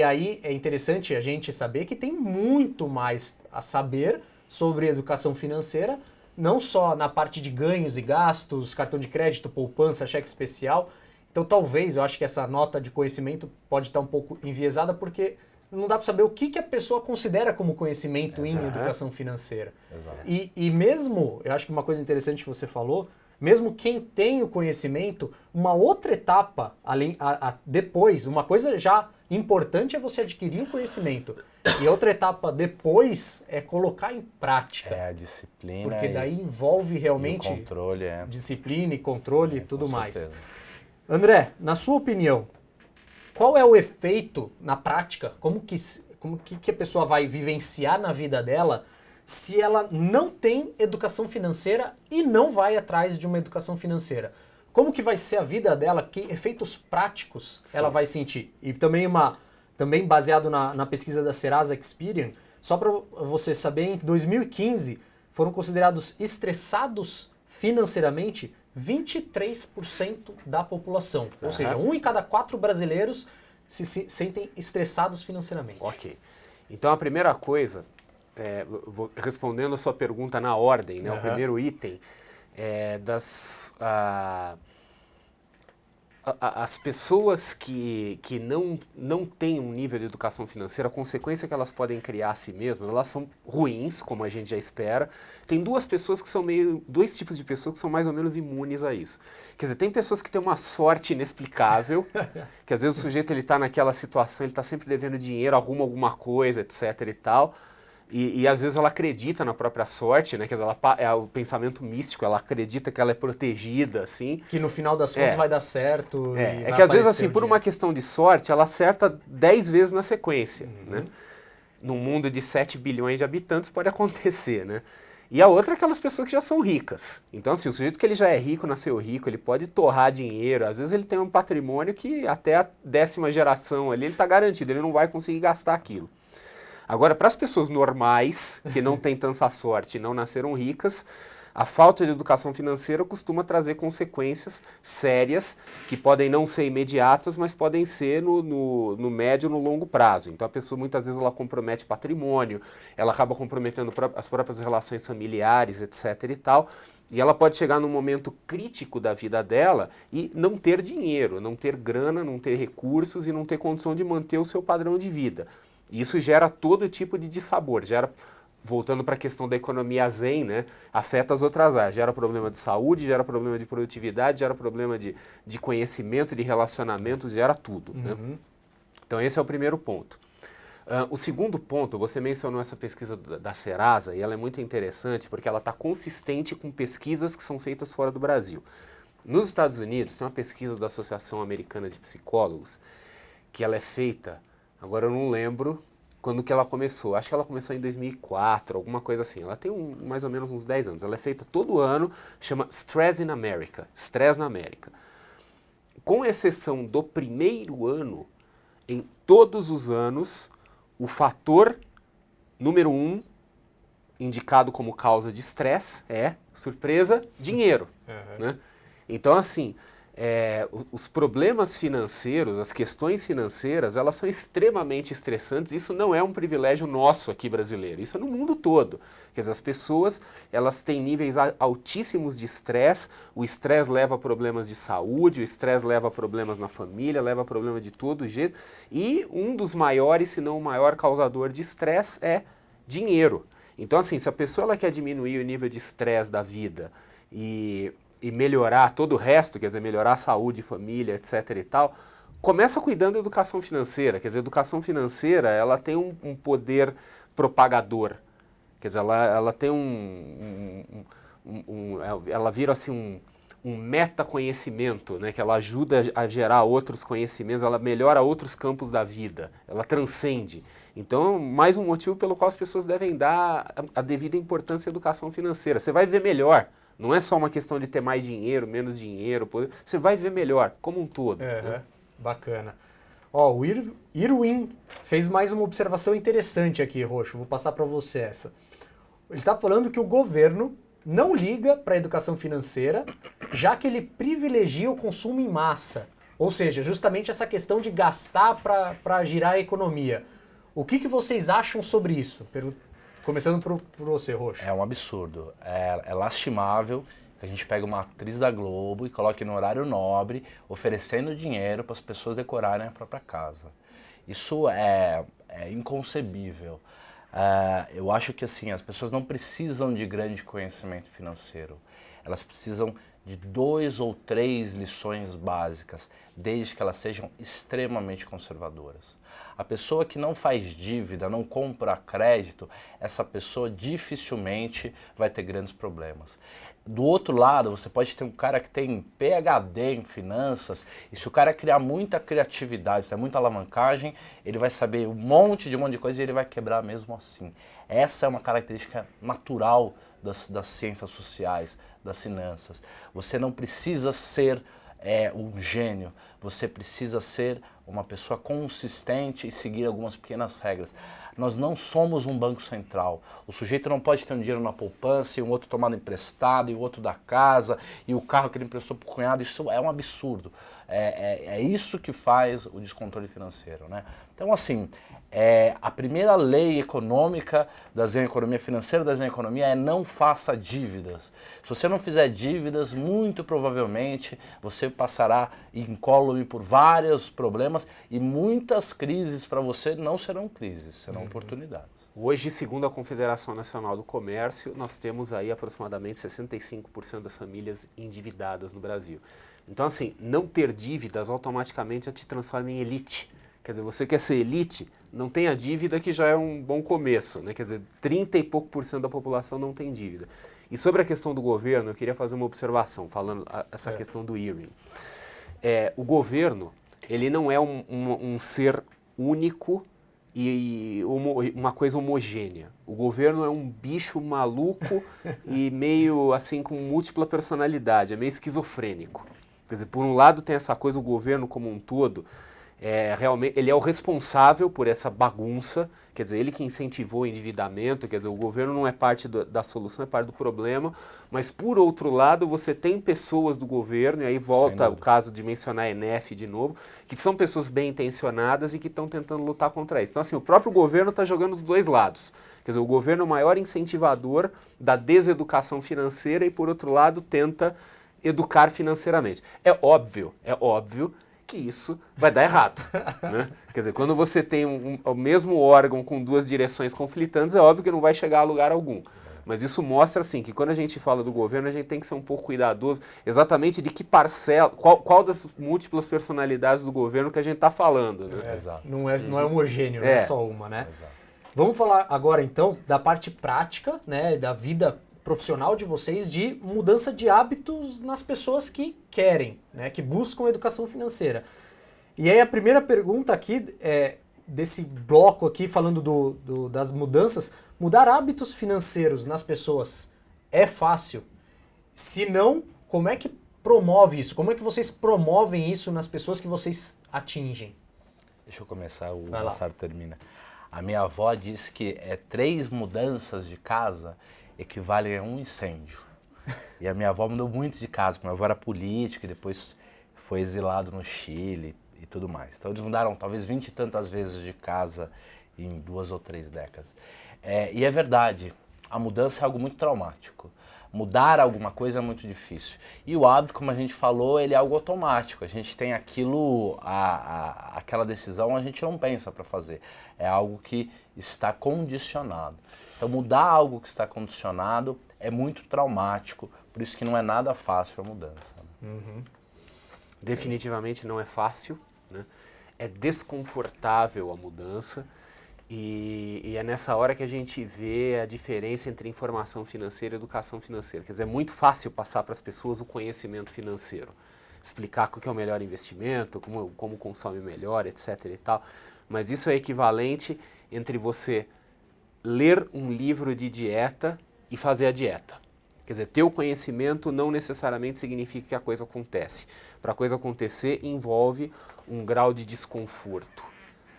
aí é interessante a gente saber que tem muito mais a saber sobre educação financeira, não só na parte de ganhos e gastos, cartão de crédito, poupança, cheque especial. Então talvez, eu acho que essa nota de conhecimento pode estar um pouco enviesada porque não dá para saber o que a pessoa considera como conhecimento em educação financeira. E mesmo, eu acho que uma coisa interessante que você falou, mesmo quem tem o conhecimento, uma outra etapa, depois, uma coisa já importante é você adquirir o conhecimento. E outra etapa depois é colocar em prática. A disciplina. Porque daí envolve realmente o controle, disciplina e controle e tudo mais. Certeza. André, na sua opinião, qual é o efeito na prática? Como que a pessoa vai vivenciar na vida dela se ela não tem educação financeira e não vai atrás de uma educação financeira? Como que vai ser a vida dela? Que efeitos práticos ela vai sentir? E também baseado na pesquisa da Serasa Experian, só para você saber, em 2015 foram considerados estressados financeiramente 23% da população. Ou seja, 1 em cada 4 brasileiros se sentem estressados financeiramente. Ok. Então a primeira coisa, respondendo a sua pergunta na ordem, né, o primeiro item é as pessoas que não têm um nível de educação financeira, a consequência que elas podem criar a si mesmas, elas são ruins, como a gente já espera. Tem dois tipos de pessoas que são mais ou menos imunes a isso. Quer dizer, tem pessoas que têm uma sorte inexplicável, que às vezes o sujeito está naquela situação, ele está sempre devendo dinheiro, arruma alguma coisa, etc e tal. E às vezes ela acredita na própria sorte, né? Quer dizer, é o pensamento místico, ela acredita que ela é protegida, assim. Que no final das contas vai dar certo. É que às vezes, assim, por uma questão de sorte, ela acerta 10 vezes na sequência, né? Num mundo de 7 bilhões de habitantes pode acontecer, né? E a outra é aquelas pessoas que já são ricas. Então, assim, o sujeito que ele já é rico, nasceu rico, ele pode torrar dinheiro, às vezes ele tem um patrimônio que até a 10ª geração ali ele está garantido, ele não vai conseguir gastar aquilo. Agora, para as pessoas normais, que não têm tanta sorte e não nasceram ricas, a falta de educação financeira costuma trazer consequências sérias, que podem não ser imediatas, mas podem ser no médio e no longo prazo. Então, a pessoa, muitas vezes, ela compromete patrimônio, ela acaba comprometendo as próprias relações familiares, etc. e tal, e ela pode chegar num momento crítico da vida dela e não ter dinheiro, não ter grana, não ter recursos e não ter condição de manter o seu padrão de vida. Isso gera todo tipo de dissabor, voltando para a questão da economia zen, né, afeta as outras áreas, gera problema de saúde, gera problema de produtividade, gera problema de conhecimento, de relacionamentos, gera tudo. Né? Então esse é o primeiro ponto. O segundo ponto, você mencionou essa pesquisa da Serasa, e ela é muito interessante porque ela está consistente com pesquisas que são feitas fora do Brasil. Nos Estados Unidos tem uma pesquisa da Associação Americana de Psicólogos, que ela é feita, agora eu não lembro quando que ela começou, acho que ela começou em 2004, alguma coisa assim, ela tem mais ou menos uns 10 anos, ela é feita todo ano, chama Stress in America, Stress na América. Com exceção do primeiro ano, em todos os anos, o fator número 1 indicado como causa de estresse é, surpresa, dinheiro. Né? Então, assim, os problemas financeiros, as questões financeiras, elas são extremamente estressantes. Isso não é um privilégio nosso aqui brasileiro, isso é no mundo todo. Quer dizer, as pessoas, elas têm níveis altíssimos de estresse, o estresse leva a problemas de saúde, o estresse leva a problemas na família, leva a problema de todo jeito, e um dos maiores, se não o maior causador de estresse é dinheiro. Então, assim, se a pessoa ela quer diminuir o nível de estresse da vida e melhorar todo o resto, quer dizer, melhorar a saúde, família, etc e tal, começa cuidando da educação financeira. Quer dizer, a educação financeira, ela tem um poder propagador. Quer dizer, ela tem ela vira assim um metaconhecimento, né, que ela ajuda a gerar outros conhecimentos, ela melhora outros campos da vida, ela transcende. Então, mais um motivo pelo qual as pessoas devem dar a devida importância à educação financeira. Você vai ver melhor. Não é só uma questão de ter mais dinheiro, menos dinheiro, você vai ver melhor, como um todo. Né? Bacana. Ó, o Irwin fez mais uma observação interessante aqui, Roxo, vou passar para você essa. Ele está falando que o governo não liga para a educação financeira, já que ele privilegia o consumo em massa. Ou seja, justamente essa questão de gastar para girar a economia. O que vocês acham sobre isso? Começando por você, Roxo. É um absurdo. É lastimável que a gente pegue uma atriz da Globo e coloque no horário nobre, oferecendo dinheiro para as pessoas decorarem a própria casa. Isso é inconcebível. Eu acho que assim, as pessoas não precisam de grande conhecimento financeiro. Elas precisam de 2 ou 3 lições básicas, desde que elas sejam extremamente conservadoras. A pessoa que não faz dívida, não compra a crédito, essa pessoa dificilmente vai ter grandes problemas. Do outro lado, você pode ter um cara que tem PhD em finanças, e se o cara criar muita criatividade, se é muita alavancagem, ele vai saber um monte de coisa e ele vai quebrar mesmo assim. Essa é uma característica natural das ciências sociais, das finanças. Você não precisa ser um gênio, você precisa ser uma pessoa consistente e seguir algumas pequenas regras. Nós não somos um banco central. O sujeito não pode ter um dinheiro na poupança e um outro tomado emprestado e o outro da casa e o carro que ele emprestou para o cunhado. Isso é um absurdo. É isso que faz o descontrole financeiro, né? Então, assim, a primeira lei econômica da Zen Economia Financeira, da Zen Economia, é não faça dívidas. Se você não fizer dívidas, muito provavelmente você passará incólume por vários problemas e muitas crises para você não serão crises, serão oportunidades. Hoje, segundo a Confederação Nacional do Comércio, nós temos aí aproximadamente 65% das famílias endividadas no Brasil. Então, assim, não ter dívidas automaticamente já te transforma em elite. Quer dizer, você quer ser elite, não tenha dívida, que já é um bom começo, né? Quer dizer, 30 e pouco por cento da população não tem dívida. E sobre a questão do governo, eu queria fazer uma observação, falando essa questão do Ewing. O governo, ele não é um ser único e uma coisa homogênea. O governo é um bicho maluco e meio assim com múltipla personalidade, é meio esquizofrênico. Quer dizer, por um lado tem essa coisa, o governo como um todo, realmente, ele é o responsável por essa bagunça, quer dizer, ele que incentivou o endividamento, quer dizer, o governo não é parte da solução, é parte do problema, mas por outro lado você tem pessoas do governo, e aí volta o caso de mencionar a ENEF de novo, que são pessoas bem intencionadas e que estão tentando lutar contra isso. Então assim, o próprio governo está jogando os dois lados, quer dizer, o governo é o maior incentivador da deseducação financeira e por outro lado tenta educar financeiramente. É óbvio que isso vai dar errado, né? Quer dizer, quando você tem o mesmo órgão com duas direções conflitantes, é óbvio que não vai chegar a lugar algum. Mas isso mostra, assim, que quando a gente fala do governo, a gente tem que ser um pouco cuidadoso exatamente de que parcela, qual das múltiplas personalidades do governo que a gente está falando, né? Exato. Não é homogêneo, não é só uma, né? Exato. Vamos falar agora, então, da parte prática, né, da vida profissional de vocês, de mudança de hábitos nas pessoas que querem, né, que buscam educação financeira. E aí a primeira pergunta aqui, desse bloco aqui, falando das mudanças, mudar hábitos financeiros nas pessoas é fácil? Se não, como é que promove isso? Como é que vocês promovem isso nas pessoas que vocês atingem? Deixa eu começar, o Massaro termina. A minha avó diz que 3 mudanças de casa equivalem a um incêndio. E a minha avó mudou muito de casa, porque minha avó era política e depois foi exilado no Chile e tudo mais. Então eles mudaram talvez 20 e tantas vezes de casa em 2 ou 3 décadas. E é verdade, a mudança é algo muito traumático. Mudar alguma coisa é muito difícil. E o hábito, como a gente falou, ele é algo automático. A gente tem aquilo, aquela decisão, a gente não pensa para fazer. É algo que está condicionado. Então mudar algo que está condicionado é muito traumático, por isso que não é nada fácil a mudança. Uhum. Definitivamente não é fácil, né? É desconfortável a mudança e é nessa hora que a gente vê a diferença entre informação financeira e educação financeira. Quer dizer, é muito fácil passar para as pessoas o conhecimento financeiro, explicar o que é o melhor investimento, como consome melhor, etc. e tal, mas isso é equivalente entre você ler um livro de dieta e fazer a dieta. Quer dizer, ter o conhecimento não necessariamente significa que a coisa acontece. Para a coisa acontecer, envolve um grau de desconforto.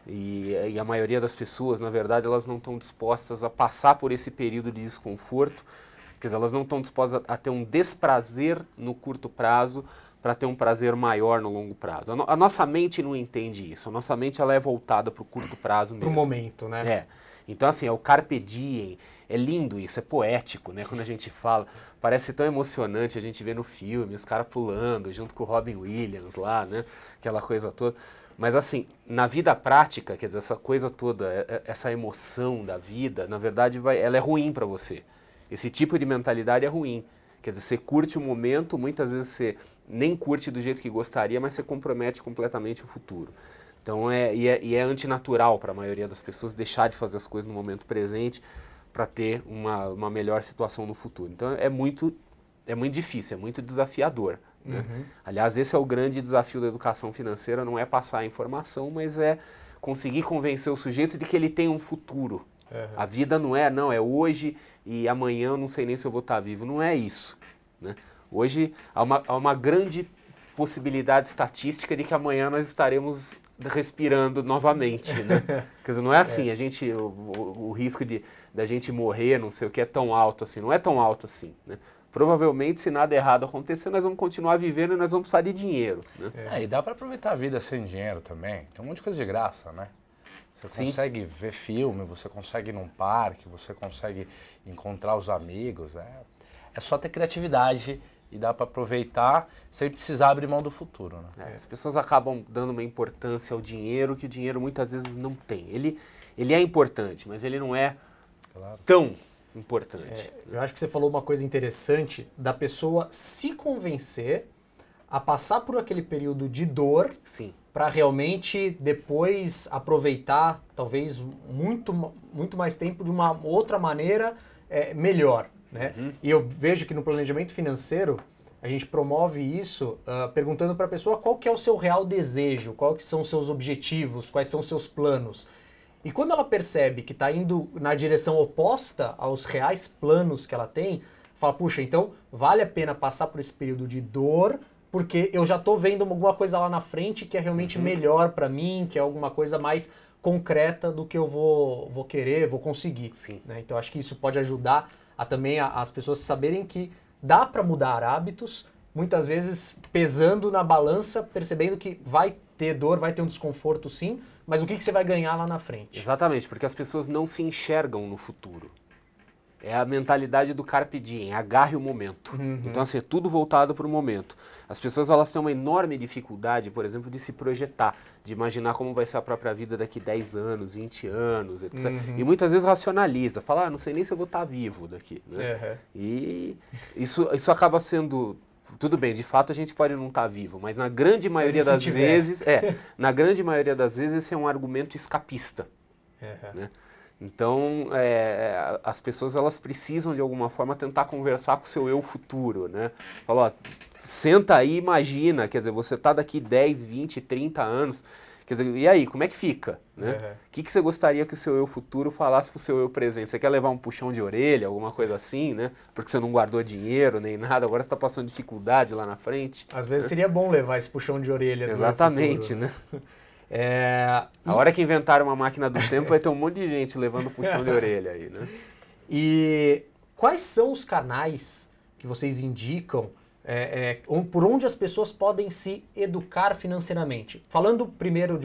E a maioria das pessoas, na verdade, elas não estão dispostas a passar por esse período de desconforto. Quer dizer, elas não estão dispostas a ter um desprazer no curto prazo para ter um prazer maior no longo prazo. A nossa mente não entende isso. A nossa mente ela é voltada para o curto prazo mesmo. Para o momento, né? Então, assim, é o carpe diem, é lindo isso, é poético, né? Quando a gente fala, parece tão emocionante a gente vê no filme, os caras pulando junto com o Robin Williams lá, né? Aquela coisa toda. Mas, assim, na vida prática, quer dizer, essa coisa toda, essa emoção da vida, na verdade, ela é ruim para você. Esse tipo de mentalidade é ruim. Quer dizer, você curte o momento, muitas vezes você nem curte do jeito que gostaria, mas você compromete completamente o futuro. Então, é antinatural para a maioria das pessoas deixar de fazer as coisas no momento presente para ter uma melhor situação no futuro. Então, é muito difícil, é muito desafiador. Né? Uhum. Aliás, esse é o grande desafio da educação financeira, não é passar a informação, mas é conseguir convencer o sujeito de que ele tem um futuro. Uhum. A vida não é hoje e amanhã eu não sei nem se eu vou estar vivo. Não é isso. Né? Hoje há uma grande possibilidade estatística de que amanhã nós estaremos respirando novamente, né? Quer dizer, não é assim, o risco da gente morrer, não sei o que, é tão alto assim, não é tão alto assim, né? Provavelmente, se nada errado acontecer, nós vamos continuar vivendo e nós vamos precisar de dinheiro, né? E dá para aproveitar a vida sem dinheiro também. Tem um monte de coisa de graça, né? Você consegue ver filme, você consegue ir num parque, você consegue encontrar os amigos. É só ter criatividade e dá para aproveitar sem precisar abrir mão do futuro, né? As pessoas acabam dando uma importância ao dinheiro que o dinheiro muitas vezes não tem. Ele é importante, mas ele não é tão importante. Eu acho que você falou uma coisa interessante da pessoa se convencer a passar por aquele período de dor para realmente depois aproveitar talvez muito mais tempo de uma outra maneira melhor, né? E eu vejo que no planejamento financeiro a gente promove isso perguntando para a pessoa qual que é o seu real desejo, qual que são os seus objetivos, quais são os seus planos. E quando ela percebe que está indo na direção oposta aos reais planos que ela tem, fala, puxa, então vale a pena passar por esse período de dor, porque eu já estou vendo alguma coisa lá na frente que é realmente melhor para mim, que é alguma coisa mais concreta do que eu vou querer, vou conseguir. Né? Então acho que isso pode ajudar também as pessoas saberem que dá para mudar hábitos, muitas vezes pesando na balança, percebendo que vai ter dor, vai ter um desconforto sim, mas o que você vai ganhar lá na frente? Exatamente, porque as pessoas não se enxergam no futuro. É a mentalidade do carpe diem, agarre o momento. Então, assim, é tudo voltado para o momento. As pessoas, elas têm uma enorme dificuldade, por exemplo, de se projetar, de imaginar como vai ser a própria vida daqui 10 anos, 20 anos, etc. E muitas vezes racionaliza, fala, não sei nem se eu vou estar vivo daqui. Né? E isso acaba sendo... Tudo bem, de fato a gente pode não estar vivo, mas na grande maioria das vezes, na grande maioria das vezes esse é um argumento escapista. Né? Então, as pessoas elas precisam de alguma forma tentar conversar com o seu eu futuro, né? Fala, ó, senta aí e imagina, quer dizer, você está daqui 10, 20, 30 anos, quer dizer, e aí, como é que fica? Né? O que você gostaria que o seu eu futuro falasse para o seu eu presente? Você quer levar um puxão de orelha, alguma coisa assim, né? Porque você não guardou dinheiro nem nada, agora você está passando dificuldade lá na frente. Às vezes seria bom levar esse puxão de orelha. Exatamente, né? A hora que inventarem uma máquina do tempo vai ter um monte de gente levando puxão de orelha aí, né? E quais são os canais que vocês indicam por onde as pessoas podem se educar financeiramente? Falando primeiro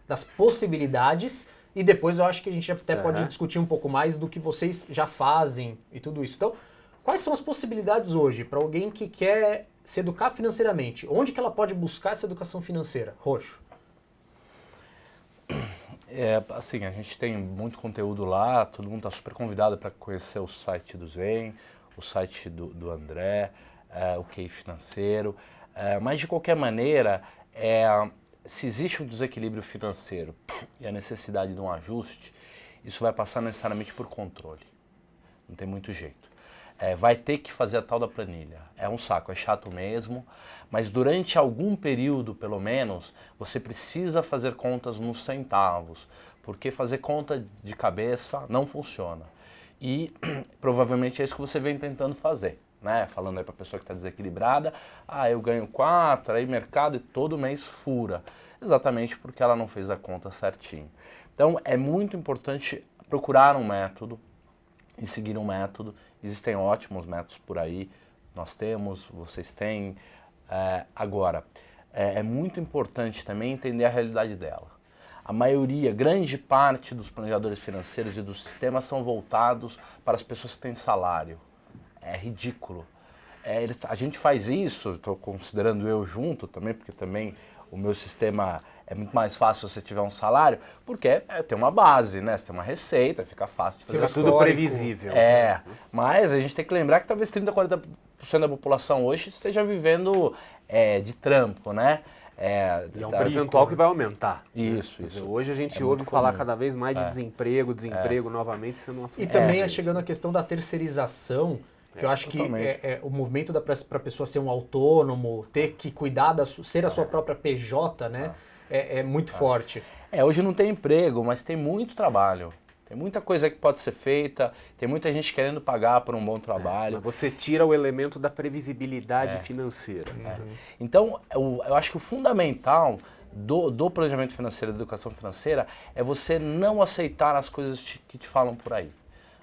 das possibilidades e depois eu acho que a gente até pode discutir um pouco mais do que vocês já fazem e tudo isso. Então, quais são as possibilidades hoje para alguém que quer se educar financeiramente? Onde que ela pode buscar essa educação financeira? Roxo. Assim, a gente tem muito conteúdo lá, todo mundo está super convidado para conhecer o site do Zen, o site do André, o QI Financeiro, mas de qualquer maneira, se existe um desequilíbrio financeiro e a necessidade de um ajuste, isso vai passar necessariamente por controle, não tem muito jeito. Vai ter que fazer a tal da planilha, é um saco, é chato mesmo, mas durante algum período, pelo menos, você precisa fazer contas nos centavos, porque fazer conta de cabeça não funciona. E provavelmente é isso que você vem tentando fazer, né? Falando aí para a pessoa que está desequilibrada, eu ganho 4, aí mercado e todo mês fura. Exatamente porque ela não fez a conta certinho. Então é muito importante procurar um método e seguir um método. Existem ótimos métodos por aí, nós temos, vocês têm. Agora, é muito importante também entender a realidade dela. A maioria, grande parte dos planejadores financeiros e dos sistemas são voltados para as pessoas que têm salário. É ridículo. A gente faz isso, estou considerando eu junto também, porque também o meu sistema é muito mais fácil se você tiver um salário, porque tem uma base, né? Você tem uma receita, fica fácil de fazer. É tudo previsível. Mas a gente tem que lembrar que talvez 30%, 40% da população hoje esteja vivendo de trampo, né? E é um percentual que vai aumentar. Isso. Dizer, hoje a gente ouve falar cada vez mais de desemprego novamente sendo um assunto. E também chegando a questão da terceirização, que eu acho que o movimento para a pessoa ser um autônomo, ter que cuidar, ser a sua própria PJ, né? É muito forte. Hoje não tem emprego, mas tem muito trabalho. Tem muita coisa que pode ser feita, tem muita gente querendo pagar por um bom trabalho. Mas você tira o elemento da previsibilidade financeira. Então, eu acho que o fundamental do planejamento financeiro, da educação financeira, é você não aceitar as coisas que te falam por aí.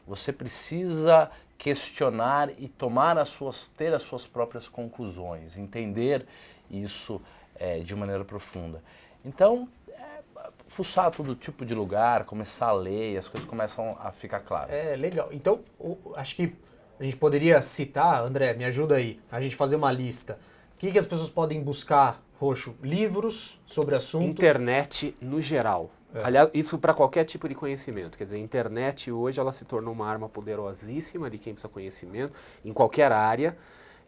Você precisa questionar e ter as suas próprias conclusões, entender isso de maneira profunda. Então, fuçar todo tipo de lugar, começar a ler, e as coisas começam a ficar claras. Legal. Então, acho que a gente poderia citar, André, me ajuda aí, a gente fazer uma lista. O que as pessoas podem buscar, Roxo? Livros sobre assunto? Internet no geral. Aliás, isso para qualquer tipo de conhecimento. Quer dizer, a internet hoje ela se tornou uma arma poderosíssima de quem precisa conhecimento, em qualquer área.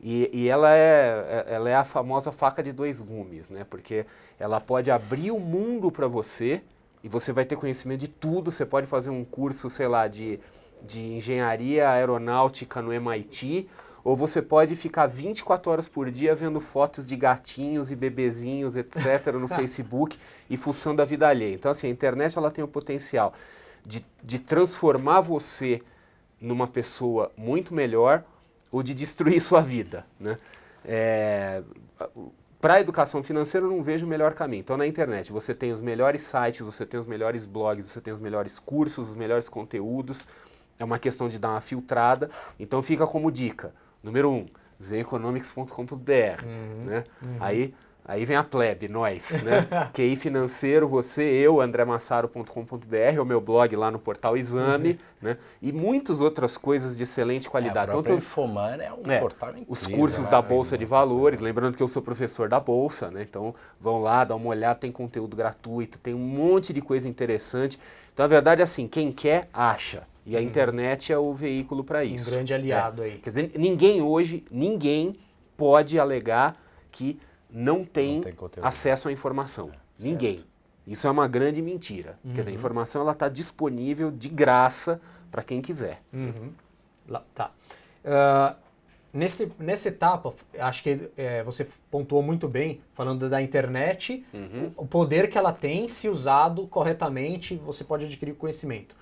E ela é a famosa faca de dois gumes, né? Porque ela pode abrir o mundo para você e você vai ter conhecimento de tudo. Você pode fazer um curso, sei lá, de engenharia aeronáutica no MIT, ou você pode ficar 24 horas por dia vendo fotos de gatinhos e bebezinhos, etc., no Facebook e fuçando a vida alheia. Então, assim, a internet ela tem o potencial de transformar você numa pessoa muito melhor ou de destruir sua vida, né? Para a educação financeira, eu não vejo o melhor caminho. Então, na internet, você tem os melhores sites, você tem os melhores blogs, você tem os melhores cursos, os melhores conteúdos. É uma questão de dar uma filtrada. Então, fica como dica. Número 1, zeneconomics.com.br, né? Aí vem a plebe, nós, né? QI financeiro, você, eu, andremassaro.com.br, é o meu blog lá no portal Exame, né? E muitas outras coisas de excelente qualidade. Então, Infomoney é um portal incrível. Os cursos da Bolsa de Valores, lembrando que eu sou professor da Bolsa, né? Então, vão lá, dá uma olhada, tem conteúdo gratuito, tem um monte de coisa interessante. Então, a verdade é assim, quem quer, acha. E a internet é o veículo para isso. Um grande aliado aí. Quer dizer, ninguém pode alegar que não tem acesso à informação. Ninguém. Isso é uma grande mentira. Quer dizer, a informação ela está disponível de graça para quem quiser. Tá. Nessa etapa, acho que você pontuou muito bem, falando da internet, o poder que ela tem, se usado corretamente, você pode adquirir conhecimento.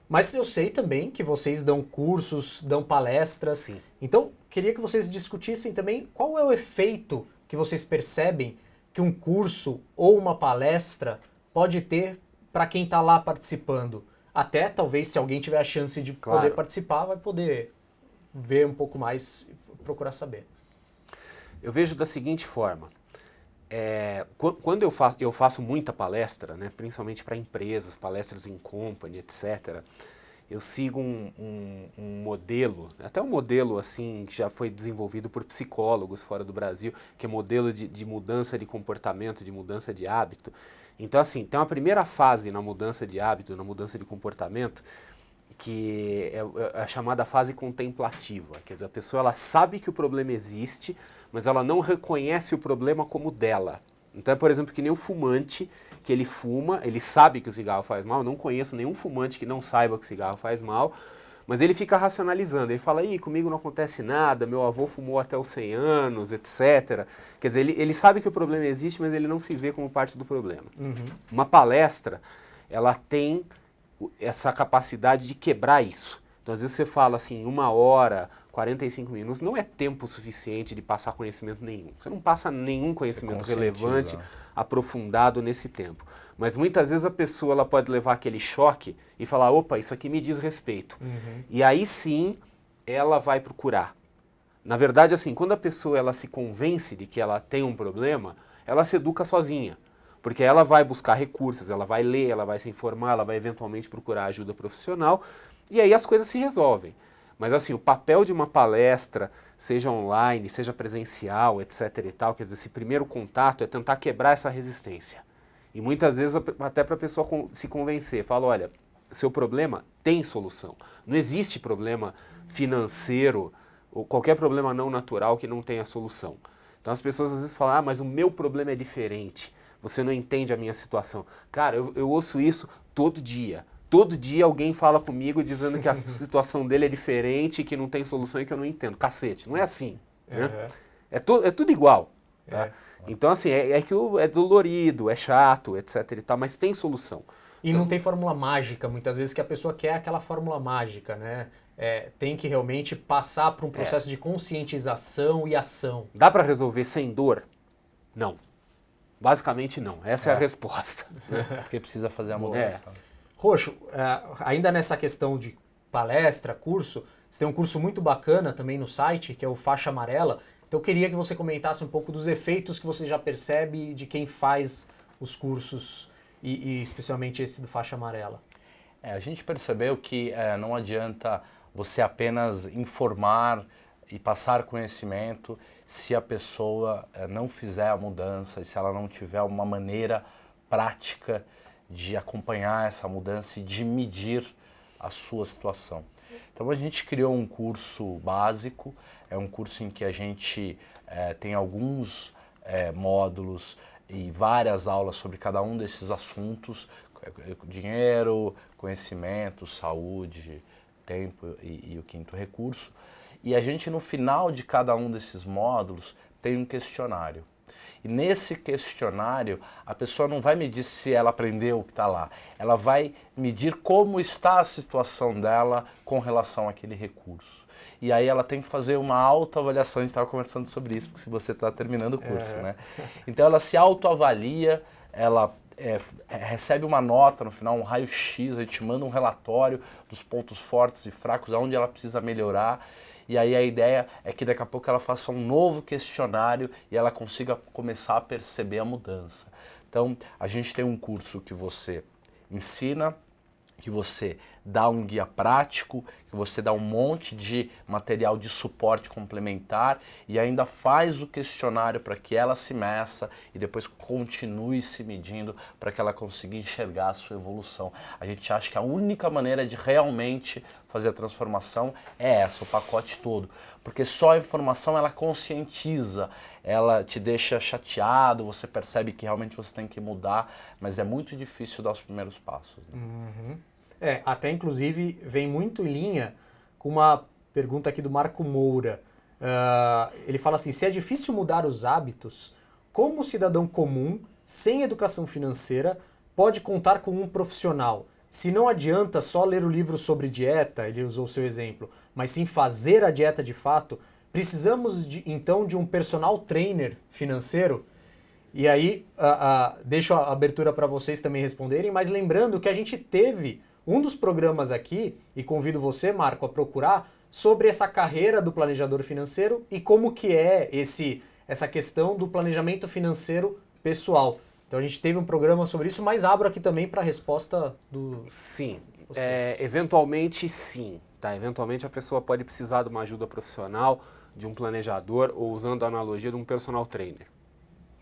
Mas eu sei também que vocês dão cursos, dão palestras. Sim. Então, queria que vocês discutissem também qual é o efeito que vocês percebem que um curso ou uma palestra pode ter para quem está lá participando. Até, talvez, se alguém tiver a chance de poder participar, vai poder ver um pouco mais e procurar saber. Eu vejo da seguinte forma. Quando eu faço muita palestra, né, principalmente para empresas, palestras em company, etc., eu sigo um modelo, até um modelo assim que já foi desenvolvido por psicólogos fora do Brasil, que é modelo de mudança de comportamento, de mudança de hábito. Então, assim, tem uma primeira fase na mudança de hábito, na mudança de comportamento, que é a chamada fase contemplativa. Quer dizer, a pessoa ela sabe que o problema existe, mas ela não reconhece o problema como dela. Então é, por exemplo, que nem o fumante, que ele fuma, ele sabe que o cigarro faz mal. Eu não conheço nenhum fumante que não saiba que o cigarro faz mal, mas ele fica racionalizando. Ele fala, comigo não acontece nada, meu avô fumou até os 100 anos, etc. Quer dizer, ele sabe que o problema existe, mas ele não se vê como parte do problema. Uma palestra, ela tem essa capacidade de quebrar isso. Então, às vezes você fala assim, 1 hora, 45 minutos, não é tempo suficiente de passar conhecimento nenhum. Você não passa nenhum conhecimento relevante, aprofundado nesse tempo. Mas muitas vezes a pessoa ela pode levar aquele choque e falar, opa, isso aqui me diz respeito. E aí sim, ela vai procurar. Na verdade, assim, quando a pessoa ela se convence de que ela tem um problema, ela se educa sozinha. Porque ela vai buscar recursos, ela vai ler, ela vai se informar, ela vai eventualmente procurar ajuda profissional, e aí as coisas se resolvem. Mas assim, o papel de uma palestra, seja online, seja presencial, etc e tal, quer dizer, esse primeiro contato é tentar quebrar essa resistência. E muitas vezes até para a pessoa se convencer, fala, olha, seu problema tem solução. Não existe problema financeiro ou qualquer problema não natural que não tenha solução. Então as pessoas às vezes falam, mas o meu problema é diferente. Você não entende a minha situação. Cara, eu ouço isso todo dia. Todo dia alguém fala comigo dizendo que a situação dele é diferente, que não tem solução e que eu não entendo. Cacete, não é assim. Né? É tudo igual. Tá? Então, assim, é dolorido, é chato, etc e tal, mas tem solução. E não tem fórmula mágica, muitas vezes, que a pessoa quer aquela fórmula mágica, né? Tem que realmente passar por um processo de conscientização e ação. Dá para resolver sem dor? Não. Basicamente não. Essa é a resposta. Porque precisa fazer a mudança. Roxo, ainda nessa questão de palestra, curso, você tem um curso muito bacana também no site, que é o Faixa Amarela. Então eu queria que você comentasse um pouco dos efeitos que você já percebe de quem faz os cursos e especialmente esse do Faixa Amarela. A gente percebeu que não adianta você apenas informar e passar conhecimento se a pessoa não fizer a mudança e se ela não tiver uma maneira prática de acompanhar essa mudança e de medir a sua situação. Então a gente criou um curso básico, é um curso em que a gente tem alguns módulos e várias aulas sobre cada um desses assuntos, dinheiro, conhecimento, saúde, tempo e o quinto recurso. E a gente, no final de cada um desses módulos, tem um questionário. E nesse questionário, a pessoa não vai medir se ela aprendeu o que está lá. Ela vai medir como está a situação dela com relação àquele recurso. E aí ela tem que fazer uma autoavaliação. A gente estava conversando sobre isso, porque se você está terminando o curso, né? Então ela se autoavalia, ela recebe uma nota no final, um raio-x, a gente manda um relatório dos pontos fortes e fracos, aonde ela precisa melhorar. E aí a ideia é que daqui a pouco ela faça um novo questionário e ela consiga começar a perceber a mudança. Então, a gente tem um curso que você ensina, que você dá um guia prático, que você dá um monte de material de suporte complementar e ainda faz o questionário para que ela se meça e depois continue se medindo para que ela consiga enxergar a sua evolução. A gente acha que a única maneira de realmente fazer a transformação é essa, o pacote todo. Porque só a informação ela conscientiza, ela te deixa chateado, você percebe que realmente você tem que mudar, mas é muito difícil dar os primeiros passos. Né? Uhum. Até inclusive vem muito em linha com uma pergunta aqui do Marco Moura. Ele fala assim, se é difícil mudar os hábitos, como o cidadão comum, sem educação financeira, pode contar com um profissional? Se não adianta só ler o livro sobre dieta, ele usou o seu exemplo, mas sim fazer a dieta de fato, precisamos então de um personal trainer financeiro? E aí, deixo a abertura para vocês também responderem, mas lembrando que a gente teve um dos programas aqui, e convido você, Marco, a procurar, sobre essa carreira do planejador financeiro e como que é essa questão do planejamento financeiro pessoal. Então a gente teve um programa sobre isso, mas abro aqui também para a resposta do... Sim, eventualmente sim. Tá? Eventualmente a pessoa pode precisar de uma ajuda profissional, de um planejador, ou usando a analogia de um personal trainer.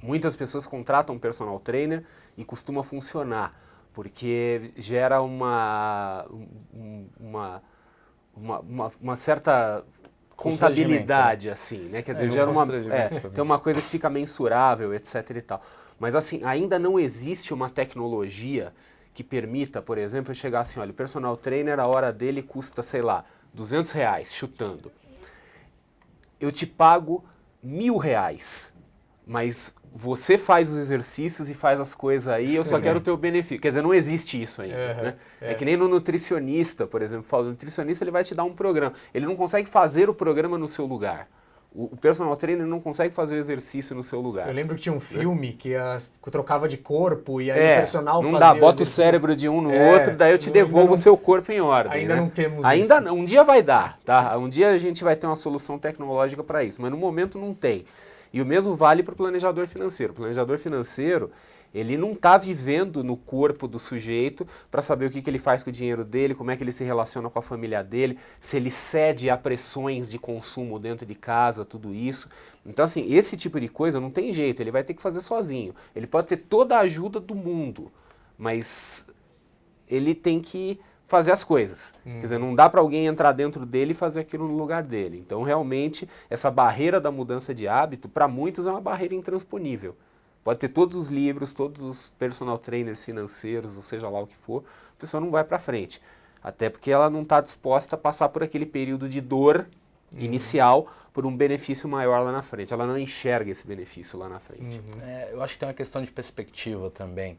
Muitas pessoas contratam um personal trainer e costuma funcionar, porque gera uma certa contabilidade, assim, né? Quer dizer, gera tem uma coisa que fica mensurável, etc e tal. Mas assim, ainda não existe uma tecnologia que permita, por exemplo, eu chegar assim, olha, o personal trainer, a hora dele custa, sei lá, R$200, chutando. Eu te pago R$1.000, mas você faz os exercícios e faz as coisas aí, eu só quero o teu benefício. Quer dizer, não existe isso ainda, né? É que nem no nutricionista, por exemplo, o nutricionista ele vai te dar um programa. Ele não consegue fazer o programa no seu lugar. O personal trainer não consegue fazer o exercício no seu lugar. Eu lembro que tinha um filme que trocava de corpo e aí o personal não fazia... Não dá, bota o cérebro de um no outro, daí eu te devolvo o seu corpo em ordem. Ainda não temos ainda isso. Não, um dia vai dar, tá? Um dia a gente vai ter uma solução tecnológica para isso, mas no momento não tem. E o mesmo vale para o planejador financeiro. O planejador financeiro, ele não está vivendo no corpo do sujeito para saber o que ele faz com o dinheiro dele, como é que ele se relaciona com a família dele, se ele cede a pressões de consumo dentro de casa, tudo isso. Então, assim, esse tipo de coisa não tem jeito, ele vai ter que fazer sozinho. Ele pode ter toda a ajuda do mundo, mas ele tem que fazer as coisas. Quer dizer, não dá para alguém entrar dentro dele e fazer aquilo no lugar dele. Então, realmente, essa barreira da mudança de hábito, para muitos, é uma barreira intransponível. Pode ter todos os livros, todos os personal trainers financeiros, ou seja lá o que for, a pessoa não vai para frente. Até porque ela não está disposta a passar por aquele período de dor inicial por um benefício maior lá na frente. Ela não enxerga esse benefício lá na frente. Eu acho que tem uma questão de perspectiva também.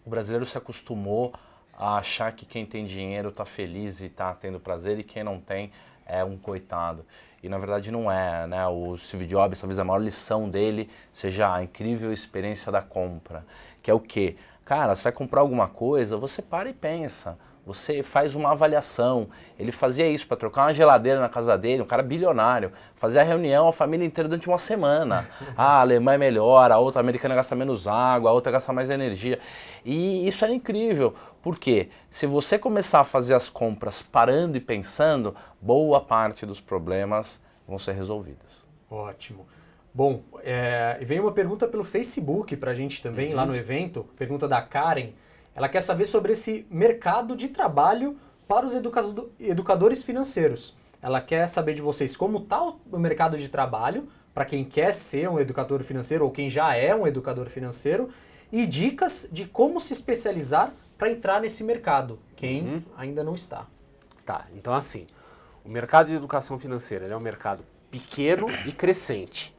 O brasileiro se acostumou a achar que quem tem dinheiro está feliz e está tendo prazer e quem não tem é um coitado. E na verdade não é, né? O Steve Jobs, talvez a maior lição dele seja a incrível experiência da compra, que é o quê? Cara, você vai comprar alguma coisa, você para e pensa. Você faz uma avaliação. Ele fazia isso para trocar uma geladeira na casa dele, um cara bilionário. Fazia reunião, a família inteira durante uma semana. Ah, a Alemanha é melhor, a outra americana gasta menos água, a outra gasta mais energia. E isso era incrível. Por quê? Se você começar a fazer as compras parando e pensando, boa parte dos problemas vão ser resolvidos. Ótimo. Bom, e veio uma pergunta pelo Facebook para a gente também, lá no evento. Pergunta da Karen. Ela quer saber sobre esse mercado de trabalho para os educadores financeiros. Ela quer saber de vocês como está o mercado de trabalho para quem quer ser um educador financeiro ou quem já é um educador financeiro e dicas de como se especializar para entrar nesse mercado, quem ainda não está. Tá, então assim, o mercado de educação financeira ele é um mercado pequeno e crescente.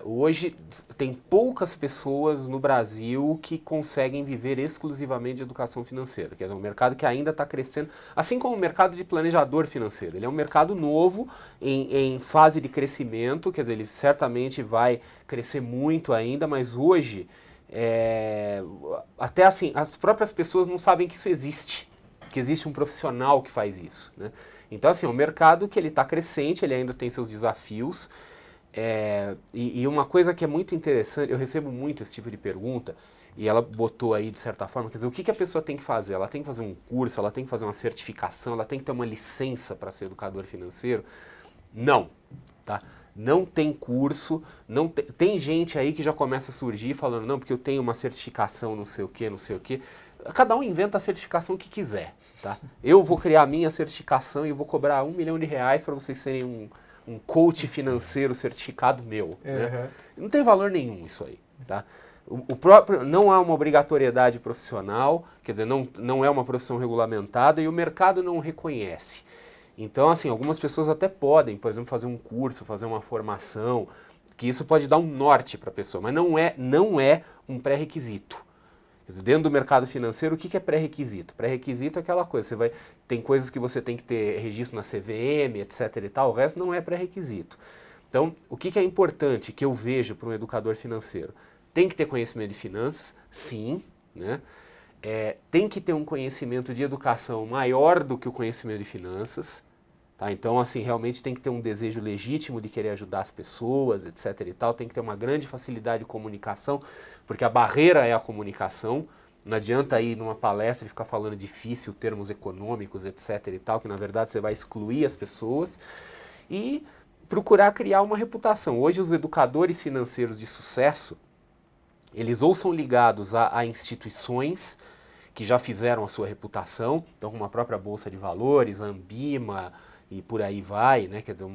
Hoje tem poucas pessoas no Brasil que conseguem viver exclusivamente de educação financeira, quer dizer, um mercado que ainda está crescendo, assim como o mercado de planejador financeiro. Ele é um mercado novo, em fase de crescimento, quer dizer, ele certamente vai crescer muito ainda, mas hoje, até assim, as próprias pessoas não sabem que isso existe, que existe um profissional que faz isso, né? Então, assim, é um mercado que ele está crescente, ele ainda tem seus desafios. E uma coisa que é muito interessante, eu recebo muito esse tipo de pergunta, e ela botou aí de certa forma, quer dizer, o que a pessoa tem que fazer? Ela tem que fazer um curso, ela tem que fazer uma certificação, ela tem que ter uma licença para ser educador financeiro? Não, tá? Não tem curso, tem gente aí que já começa a surgir falando, não, porque eu tenho uma certificação não sei o que, não sei o que. Cada um inventa a certificação que quiser, tá? Eu vou criar a minha certificação e vou cobrar R$1 milhão para vocês serem um coach financeiro certificado meu. Né? Não tem valor nenhum isso aí. Tá? O próprio, não há uma obrigatoriedade profissional, quer dizer, não é uma profissão regulamentada e o mercado não reconhece. Então, assim, algumas pessoas até podem, por exemplo, fazer um curso, fazer uma formação, que isso pode dar um norte para a pessoa, mas não é um pré-requisito. Dentro do mercado financeiro, o que é pré-requisito? Pré-requisito é aquela coisa, tem coisas que você tem que ter registro na CVM, etc e tal, o resto não é pré-requisito. Então, o que é importante que eu vejo para um educador financeiro? Tem que ter conhecimento de finanças, sim, né? Tem que ter um conhecimento de educação maior do que o conhecimento de finanças, tá? Então, assim, realmente tem que ter um desejo legítimo de querer ajudar as pessoas, etc e tal, tem que ter uma grande facilidade de comunicação, porque a barreira é a comunicação. Não adianta ir numa palestra e ficar falando difícil, termos econômicos, etc e tal, que na verdade você vai excluir as pessoas. E procurar criar uma reputação. Hoje os educadores financeiros de sucesso, eles ou são ligados a instituições que já fizeram a sua reputação, então como a própria Bolsa de Valores, a Ambima e por aí vai, né? Quer dizer,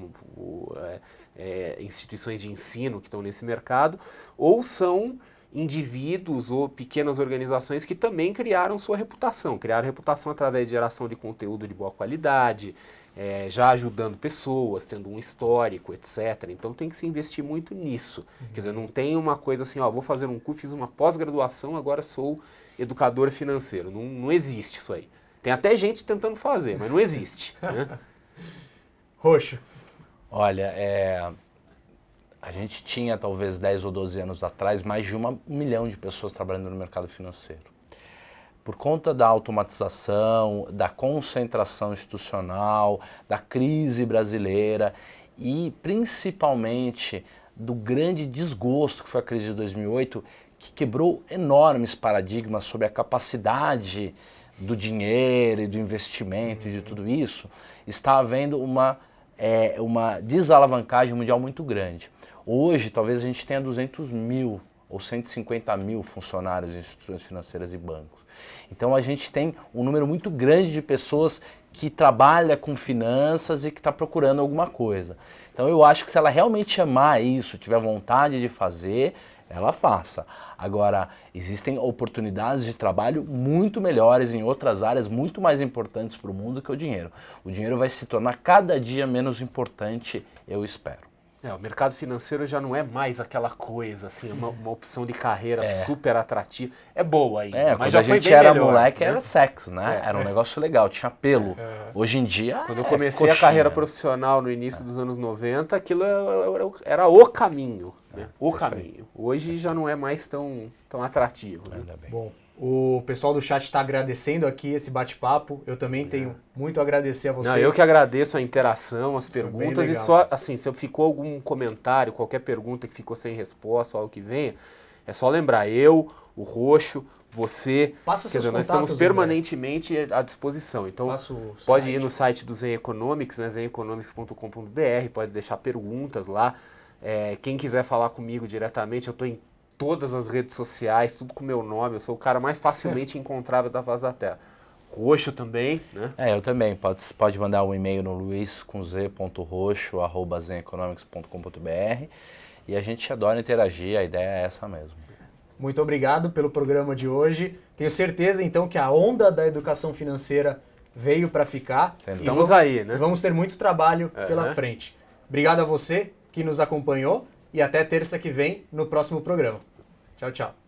instituições de ensino que estão nesse mercado, ou são indivíduos ou pequenas organizações que também criaram sua reputação. Criaram reputação através de geração de conteúdo de boa qualidade, já ajudando pessoas, tendo um histórico, etc. Então tem que se investir muito nisso. Quer dizer, não tem uma coisa assim, ó, vou fazer um curso, fiz uma pós-graduação, agora sou educador financeiro. Não existe isso aí. Tem até gente tentando fazer, mas não existe. Né? Roxo. Olha, a gente tinha talvez 10 ou 12 anos atrás mais de 1 milhão de pessoas trabalhando no mercado financeiro. Por conta da automatização, da concentração institucional, da crise brasileira e principalmente do grande desgosto que foi a crise de 2008, que quebrou enormes paradigmas sobre a capacidade do dinheiro e do investimento e de tudo isso, está havendo uma desalavancagem mundial muito grande. Hoje, talvez a gente tenha 200 mil ou 150 mil funcionários em instituições financeiras e bancos. Então a gente tem um número muito grande de pessoas que trabalha com finanças e que está procurando alguma coisa. Então eu acho que se ela realmente amar isso, tiver vontade de fazer, ela faça. Agora, existem oportunidades de trabalho muito melhores em outras áreas, muito mais importantes para o mundo que o dinheiro. O dinheiro vai se tornar cada dia menos importante, eu espero. O mercado financeiro já não é mais aquela coisa, assim, uma opção de carreira super atrativa. É boa ainda, mas quando já a foi gente bem era melhor, moleque, né? era sexo, né? Era um negócio legal, tinha pelo. Hoje em dia Quando eu comecei a coxinha. carreira profissional no início dos anos 90, aquilo era o caminho, né? O caminho. Hoje já não é mais tão atrativo, né? Ainda bem. Bom, o pessoal do chat está agradecendo aqui esse bate-papo. Eu também tenho muito a agradecer a vocês. Não, eu que agradeço a interação, as perguntas, e legal. só, assim, se ficou algum comentário, qualquer pergunta que ficou sem resposta ou algo que venha, é só lembrar, eu, o Roxo, você, Passa seus nós contatos, estamos André. permanentemente à disposição. Então, Passa o pode site. ir no site do Zen Economics, né, zeneconomics.com.br, pode deixar perguntas lá. Quem quiser falar comigo diretamente, eu estou em todas as redes sociais, tudo com o meu nome, eu sou o cara mais facilmente encontrável da face da Terra. Roxo também, né? Eu também. Pode mandar um e-mail no luiz.roxo@zeneconomics.com.br e a gente adora interagir, a ideia é essa mesmo. Muito obrigado pelo programa de hoje. Tenho certeza, então, que a onda da educação financeira veio para ficar. Estamos aí, né? E vamos ter muito trabalho pela frente. Obrigado a você que nos acompanhou e até terça que vem no próximo programa. Tchau, tchau.